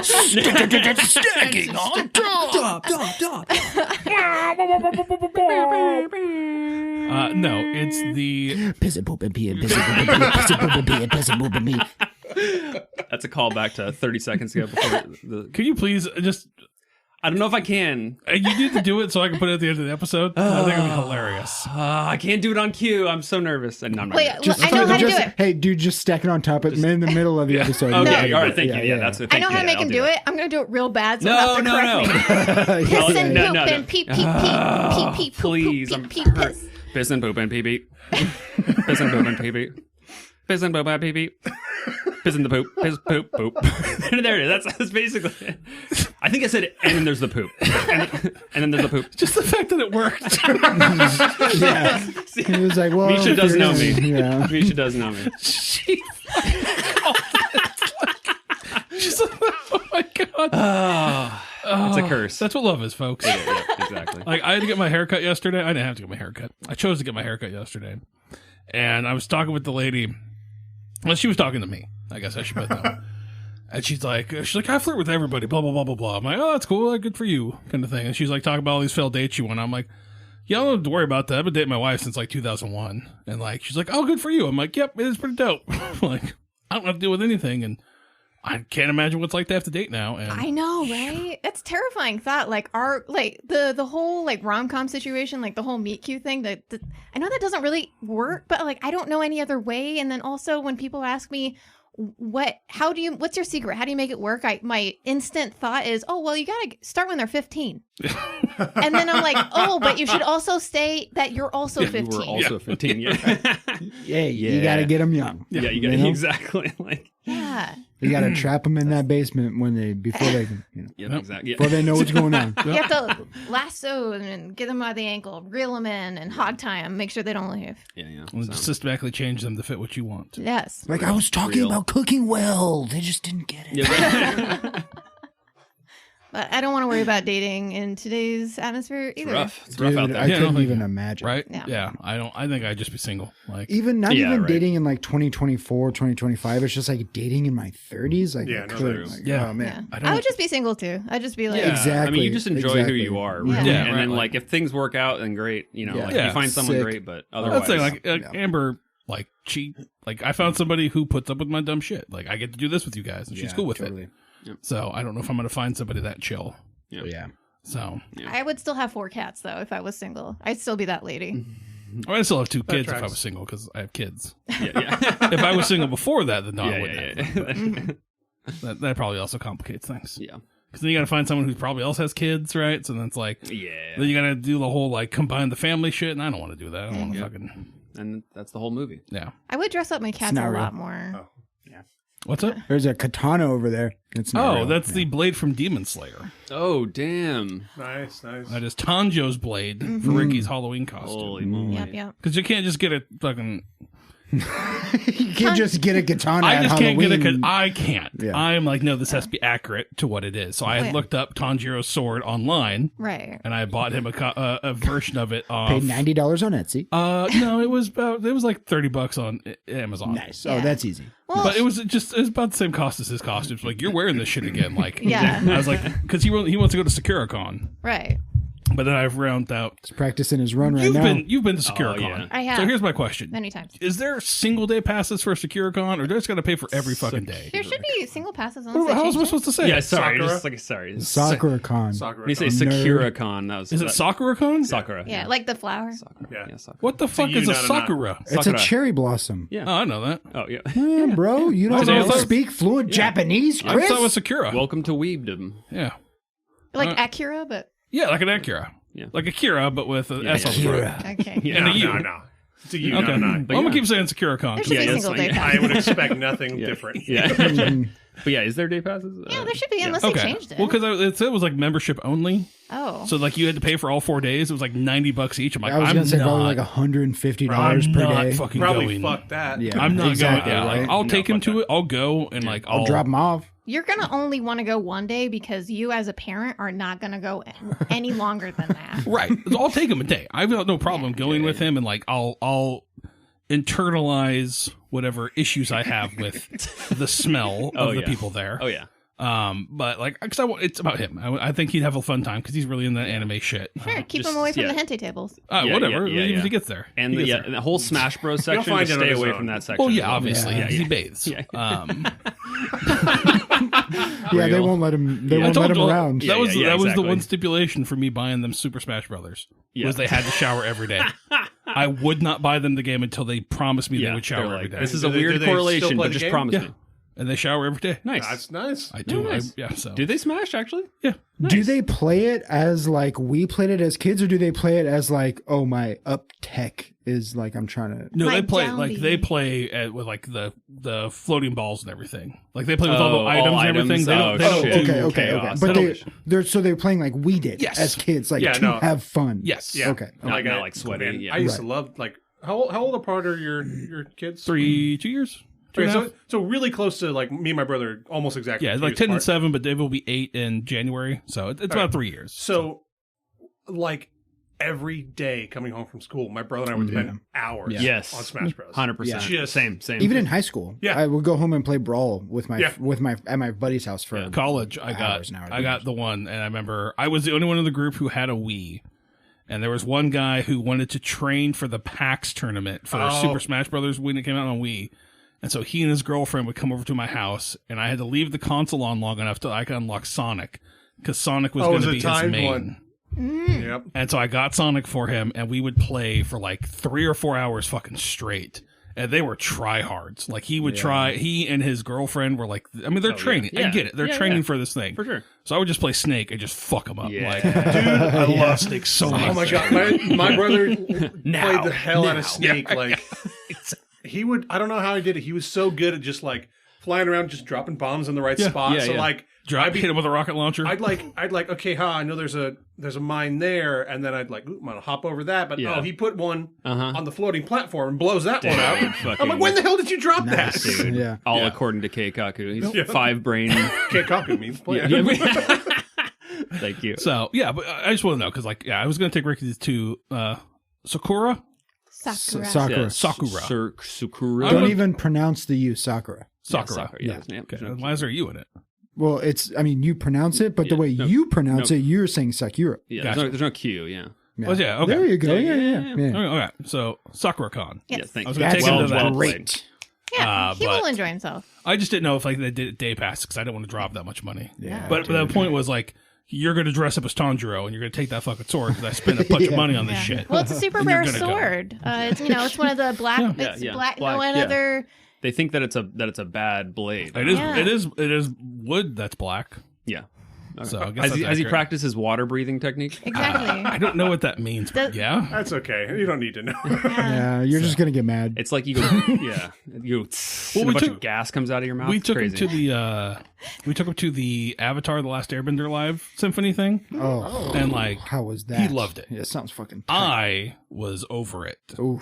Stacking on top. No, it's the Piss and poop and pee and piss and poop and pee, piss and poop and pee and piss and poop and pee. That's a callback to 30 seconds ago before the. Can you please just? I don't know if I can. You need to do it so I can put it at the end of the episode. I think it'd be hilarious. I can't do it on cue. I'm so nervous. And I'm not. Wait, gonna- I know how to do it. Hey, dude, just stack it on top in the middle of the episode. Okay, No. all right, thank you. Yeah, that's it. I know how to make him do it. I'm going to do it real bad so No, you'll have to correct me. no. Piss and No, poop no, no. and pee, pee, pee, pee, pee, poop, Please, poop, I'm pee, pee, hurt. piss. Piss and poop and pee pee. Piss and poop and pee pee. Piss and poop and pee pee. Piss in the poop. Piss, poop, poop. There it is. That's basically it. I think I said it, and then there's the poop. And then there's the poop. Just the fact that it worked. Yeah. He was like, well, Meescha does know me. Yeah. Meescha does know me. She's like, oh my god. It's a curse. That's what love is, folks. Yeah, exactly. Like, I had to get my hair cut yesterday. I didn't have to get my hair cut. I chose to get my hair cut yesterday. And I was talking with the lady. Well, she was talking to me. I guess I should put that. And she's like, I flirt with everybody, blah, blah, blah, blah, blah. I'm like, oh, that's cool. Like, good for you, kind of thing. And she's like, talking about all these failed dates she went on. I'm like, yeah, I don't have to worry about that. I've been dating my wife since like 2001. And like, she's like, oh, good for you. I'm like, yep, it is pretty dope. Like, I don't have to deal with anything. And I can't imagine what it's like to have to date now. And I know, right? That's terrifying thought. Like the whole like rom-com situation, like the whole meet cute thing. I know that doesn't really work, but like I don't know any other way. And then also when people ask me what's your secret? How do you make it work? My instant thought is, oh, well, you got to start when they're 15. And then I'm like, oh, but you should also say that you're also 15. You were also 15. Yeah. Yeah, you got to get them young. Yeah, you got You know? exactly. Like. Yeah. You got to trap them in that basement before they Exactly. before they know what's going on. You have to lasso and get them by the ankle, reel them in, and hog tie them, make sure they don't leave. Yeah. we'll systematically change them to fit what you want. Yes. Like I was talking Real. about cooking well, they just didn't get it. Yeah. But I don't want to worry about dating in today's atmosphere either. It's rough out Dude, there. I Yeah, couldn't like- even imagine. Right? Yeah. I think I'd just be single. Like, Even not Yeah, even right. dating in like 2024, 2025. It's just like dating in my 30s. Like, Yeah, I no, couldn't. true. Like, Yeah. oh man. I would just be single too. I'd just be like, Yeah, Exactly. I mean, you just enjoy who Exactly. you are. Yeah. And Yeah, then, right, like, if things work out, then great. You know, Yeah. like, Yeah. you find someone Sick. great, but I'd otherwise. say, like, Yeah. Amber, like, I found somebody who puts up with my dumb shit. Like, I get to do this with you guys, and she's cool with it. So I don't know if I'm going to find somebody that chill. Yeah. So I would still have 4 cats though if I was single. I'd still be that lady. I still have 2 kids if I tracks. was single because I have kids. Yeah. If I was single before that, then no, I Yeah, wouldn't. yeah, have. But that probably also complicates things. yeah. Because then you got to find someone who probably else has kids, right? So then it's like, Yeah. then you got to do the whole like combine the family shit, and I don't want to do that. I don't want to fucking And that's the whole movie. yeah. I would dress up my cats not a real. lot more. What's up? There's a katana over there. It's not Oh, real. that's the blade from Demon Slayer. Oh, damn. Nice. That is Tanjo's blade for Ricky's Halloween costume. Holy moly. Yep. Because you can't just get a fucking. You can't just get a katana I at just can't Halloween. get a. I can't. Yeah. I'm like, no, this has to be accurate to what it is. So I had yeah. looked up Tanjiro's sword online, Right. and I bought him a version of it. Paid $90 on Etsy. No, it was like $30 on Amazon. Nice. Yeah. Oh, that's easy. Well, But it was about the same cost as his costumes. Like, you're wearing this shit again. Like, Yeah. I was like, because he wants to go to SakuraCon. right. But then I've rounded out. He's practicing his run right now. You've been to SecuraCon. yeah. I have. So here's my question. Many times. Is there single day passes for SecuraCon, or do I just got to pay for every fucking day? There should be single passes. Unless they How was I changed it. supposed to say? Yeah, it? sorry. Sakura? Just like sorry. SakuraCon. Sakura. When you say Nerd. SecuraCon, that was Is it SakuraCon? Sakura. Yeah, like the flower. Sakura. Yeah. Sakura. What the fuck you, is a not a Sakura? It's a Sakura. cherry blossom. Yeah. Oh, I know that. Oh yeah. Yeah, bro, you don't Today I thought- speak fluent Japanese, I Chris? thought it was Sakura. Welcome to Weebdom. Yeah. Like Acura, but Yeah, like an Akira. Yeah. Like Akira, but with an S on the front. okay. Yeah. And a No, U. no. It's a U, Okay. no. Well, I'm going to keep saying SecuraCon. There should be Yeah, single day that's I passes. would expect nothing Yeah. different. Yeah. Mhm. But yeah, is there day passes? Yeah, there should be unless Okay. they changed it. Well, because it said it was like membership only. oh. So like you had to pay for all 4 days. It was like $90 each. I'm like, I was I'm going to say not, probably like $150 I'm per not day. fucking Probably going. fuck that. Yeah. I'm not Exactly, going. Yeah, like, right? I'll No, take him fuck to it. I'll go and like I'll drop him off. You're gonna only want to go one day because you, as a parent, are not gonna go any longer than that. Right. So I'll take him a day. I've got no problem going with him, and like I'll internalize whatever issues I have with the smell of the yeah. people there. Oh yeah. But like, because it's about him. I think he'd have a fun time because he's really in that anime shit. Sure, keep Just- them away from yeah. the hentai tables. Yeah, Whatever. yeah, Even yeah. if he gets there. And He the, gets yeah, there. the whole Smash Bros section, find just it on stay his away own. from that section. Well, as yeah, obviously. Yeah, He yeah. bathes. Yeah. Yeah, they Real. won't let him. They Yeah. won't I let told him you, around. That was Yeah, that was the exactly. one stipulation for me buying them Super Smash Brothers. Yeah. Was they had to shower every day. I would not buy them the game until they promised me Yeah, they would shower they're every like, day. this is Do a they- do weird they still correlation, play but the just game? promise Yeah. me. And they shower every day. Nice. That's nice. I do. nice. So Do they Smash actually? yeah. Do they play it as like we played it as kids, or do they play it as like, oh, my up tech is like I'm trying to? No, My they play down like B. they play with like the floating balls and everything. Like they play with all the Oh, items all and everything. items? They don't. Oh, They don't shit. do Okay. chaos. But They don't- they're playing like we did Yes. as kids, like Yeah, to no. have fun. Yes. Yeah. Okay. Not like sweaty. Man, Yeah. I used to Right. love like how old apart are your kids? 2 years. Two Okay, and a half? so really close to like me and my brother, almost exactly. Yeah, 2 like years 10 and apart. 7, but Dave will be 8 in January. So it's about 3 years. So, like every day coming home from school, my brother and I would spend hours Yes. on Smash Bros. 100%. Yeah. Same. Even in high school, Yeah. I would go home and play Brawl with my Yeah. at my buddy's house for College, I hours and hours and got hours. the one, and I remember I was the only one in the group who had a Wii. And there was one guy who wanted to train for the PAX tournament for Oh. Super Smash Brothers when it came out on Wii. And so he and his girlfriend would come over to my house, and I had to leave the console on long enough till I could unlock Sonic, because Sonic was Oh, going it to was be a his timed main. one. Yep. And so I got Sonic for him, and we would play for like 3 or 4 hours fucking straight. And they were tryhards. Like he would he and his girlfriend were like, I mean, they're training. yeah. I get it. They're Yeah, training yeah. for this thing. For sure. So I would just play Snake and just fuck them up. Yeah. Like, Dude, I love Snake so much. Oh my god, my brother Now. played the hell out Now. of Snake. Yeah. Like he would. I don't know how he did it. He was so good at just like flying around, just dropping bombs in the right spot. Yeah, so yeah. like, Hit him with a rocket launcher. I'd like, okay, I know there's a mine there, and then I'd like, I'm gonna hop over that, but Yeah. he put one Uh-huh. on the floating platform and blows that one out. I'm fucking- like, when the hell did you drop Nice. that? Dude. Yeah. All Yeah. according to Keikaku. He's Yeah. 5 brain. Can't copy me. Yeah. Thank you. So, yeah, but I just want to know, because, like, I was going to take Ricky to Sakura? Sakura. Sakura. Yeah, Sakura. Sakura. Don't even pronounce the U, Sakura. Sakura. Sakura. Yeah. Yeah. Okay. Why is there a U in it? Well, you pronounce it, but the Yeah, way no, you pronounce no. it, you're saying Sakura. Yeah, Gotcha. there's no Q. Yeah. Yeah. Oh, yeah, okay. There you go. Yeah, Yeah, yeah, yeah. Okay, so SakuraCon. Yes. Yeah. Thank I was you. gonna That's take him to that. well great. played. Yeah, he but- will enjoy himself. I just didn't know if like they did day pass because I didn't want to drop that much money. Yeah. But the point was like you're going to dress up as Tanjiro and you're going to take that fucking sword because I spent a bunch of Yeah. money on this shit. Well, it's a super And you're rare gonna go. sword. It's it's one of the black. Yeah. It's Yeah, black. black, No yeah. other. They think that it's a bad blade. It is. Yeah. It is wood that's black. Yeah. So I guess Has that's he accurate. practiced his water breathing technique? Exactly. I don't know what that means. But The- yeah. That's okay. You don't need to know. Yeah, you're just gonna get mad. It's like you go, yeah, you go, Well, and we a bunch took- of gas comes out of your mouth. We It's took him crazy. to the Avatar: The Last Airbender live symphony thing, Oh, and like how was that? he loved it. Yeah, it sounds fucking. tight. I was over it Ooh.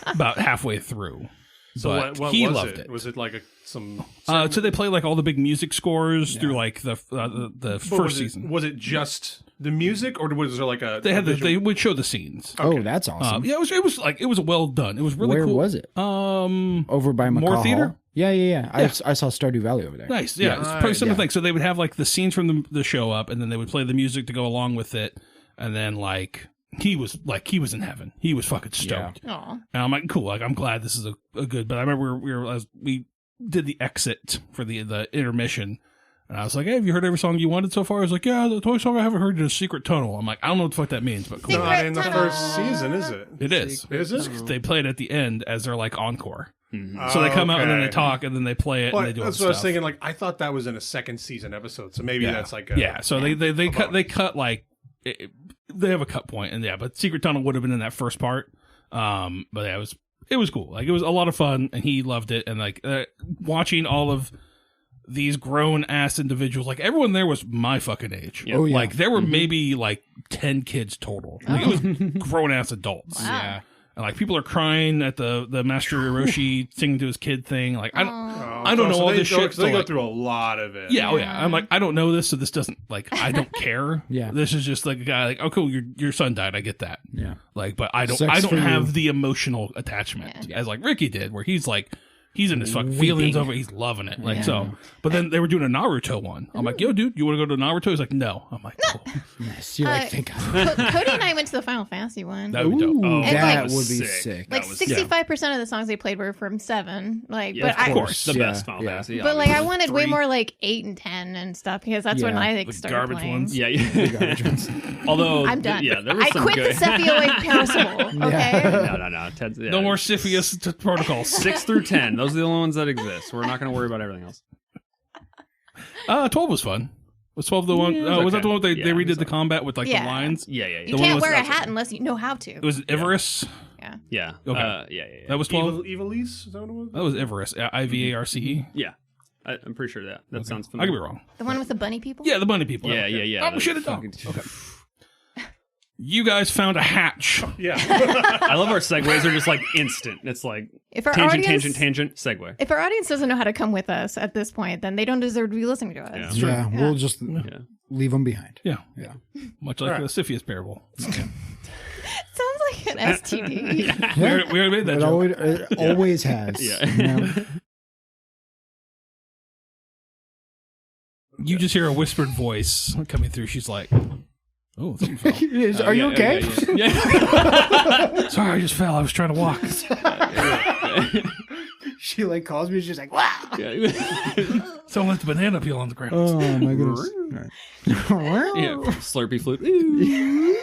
about halfway through. So But what he was loved it? it. Was it like some? So they play like all the big music scores through like the But first was season. Was it just the music, or was there like a? They had visual- they would show the scenes. Oh, that's awesome. Yeah, it was well done. It was really Where cool. was it? Over Over by McCall Moore Theater? Hall? Yeah. I saw Stardew Valley over there. Nice. Yeah, it's probably Nice. similar Yeah. thing. So they would have like the scenes from the show up, and then they would play the music to go along with it. And then like he was in heaven. He was fucking stoked. Aw. And I'm like, cool. Like I'm glad this is a good. But I remember we did the exit for the intermission. And I was like, hey, have you heard every song you wanted so far? I was like, yeah, the only song I haven't heard is Secret Tunnel. I'm like, I don't know what the fuck that means, but cool. Secret Not in the Tunnel. first season, is it? It is. Is it? They play it at the end as their like encore. Mhm. So they come out and then they Okay. talk and then they play it Well, and they do all that's the what I was stuff. thinking. Like, I thought that was in a second season episode, so maybe that's like a, yeah. So they cut like they have a cut point, and but Secret Tunnel would have been in that first part. But yeah, it was cool. Like it was a lot of fun, and he loved it. And like watching all of these grown ass individuals, like everyone there was my fucking age. Yeah. Oh, yeah. Like there were maybe like 10 kids total. Like it was grown ass adults. Wow. Yeah. And like people are crying at the Master Hiroshi singing to his kid thing. Like I don't know so all they this go, shit. So they so, go like, through a lot of it. yeah, oh yeah. I'm like, I don't know this, so this doesn't like I don't care. Yeah. This is just like a guy like, oh cool, your son died. I get that. Yeah. Like, but I don't Sucks for have you. the emotional attachment Yeah. as like Ricky did, where he's like he's in his fucking feelings over it. He's loving it. Like so. But then they were doing a Naruto one. I'm like, yo, dude, you want to go to Naruto? He's like, no. I'm like, cool. Nice. You're like, thank God. Cody and I went to the Final Fantasy one. That would be dope. Ooh, And, that like, would be sick. sick. Like That was- 65% of the songs they played were from 7. Like, Yeah, but of course, the Yeah, best Final yeah. Fantasy. but like I obviously. wanted way 3. more like 8 and 10 and stuff because that's when Yeah. I like The started garbage playing. ones. Yeah, Although I'm done. Yeah, there was I some quit good. the Cepheid Parasol. Okay. No. Ted's, yeah. No more Cepheus protocols. 6 through 10. Those are the only ones that exist. We're not going to worry about everything else. 12 was fun. Was 12 the one? Yeah, it was was that okay. the one they Yeah, it redid was the okay. combat with like Yeah. the lines? Yeah. You The one can't with- wear a hat unless you know how to. It was Ivarus. Yeah. Okay. Yeah. That was 12. Evilise? Is that what it was? That was Ivarus. IVARCE. Yeah. I'm pretty sure that sounds I familiar. could be wrong. The one with the bunny people? Yeah, the bunny people. Yeah. Oh the shit! It's fucking- okay. You guys found a hatch. Yeah. I love our segues are just like instant. It's like If our tangent, audience, tangent, segue. If our audience doesn't know how to come with us at this point, then they don't deserve to be listening to us. Yeah. Yeah, we'll just Yeah. leave them behind. Yeah. Yeah. Much like All right. the Cepheus parable. Sounds like an STD. We already made that It joke. always has. Yeah. You know? You just hear a whispered voice coming through. She's like, "Oh, something fell. Are you okay? Yeah. Sorry, I just fell. I was trying to walk." She like calls me. She's like, "Wow!" Someone left a banana peel on the ground. Oh my goodness! Yeah. Slurpy flute. Ooh.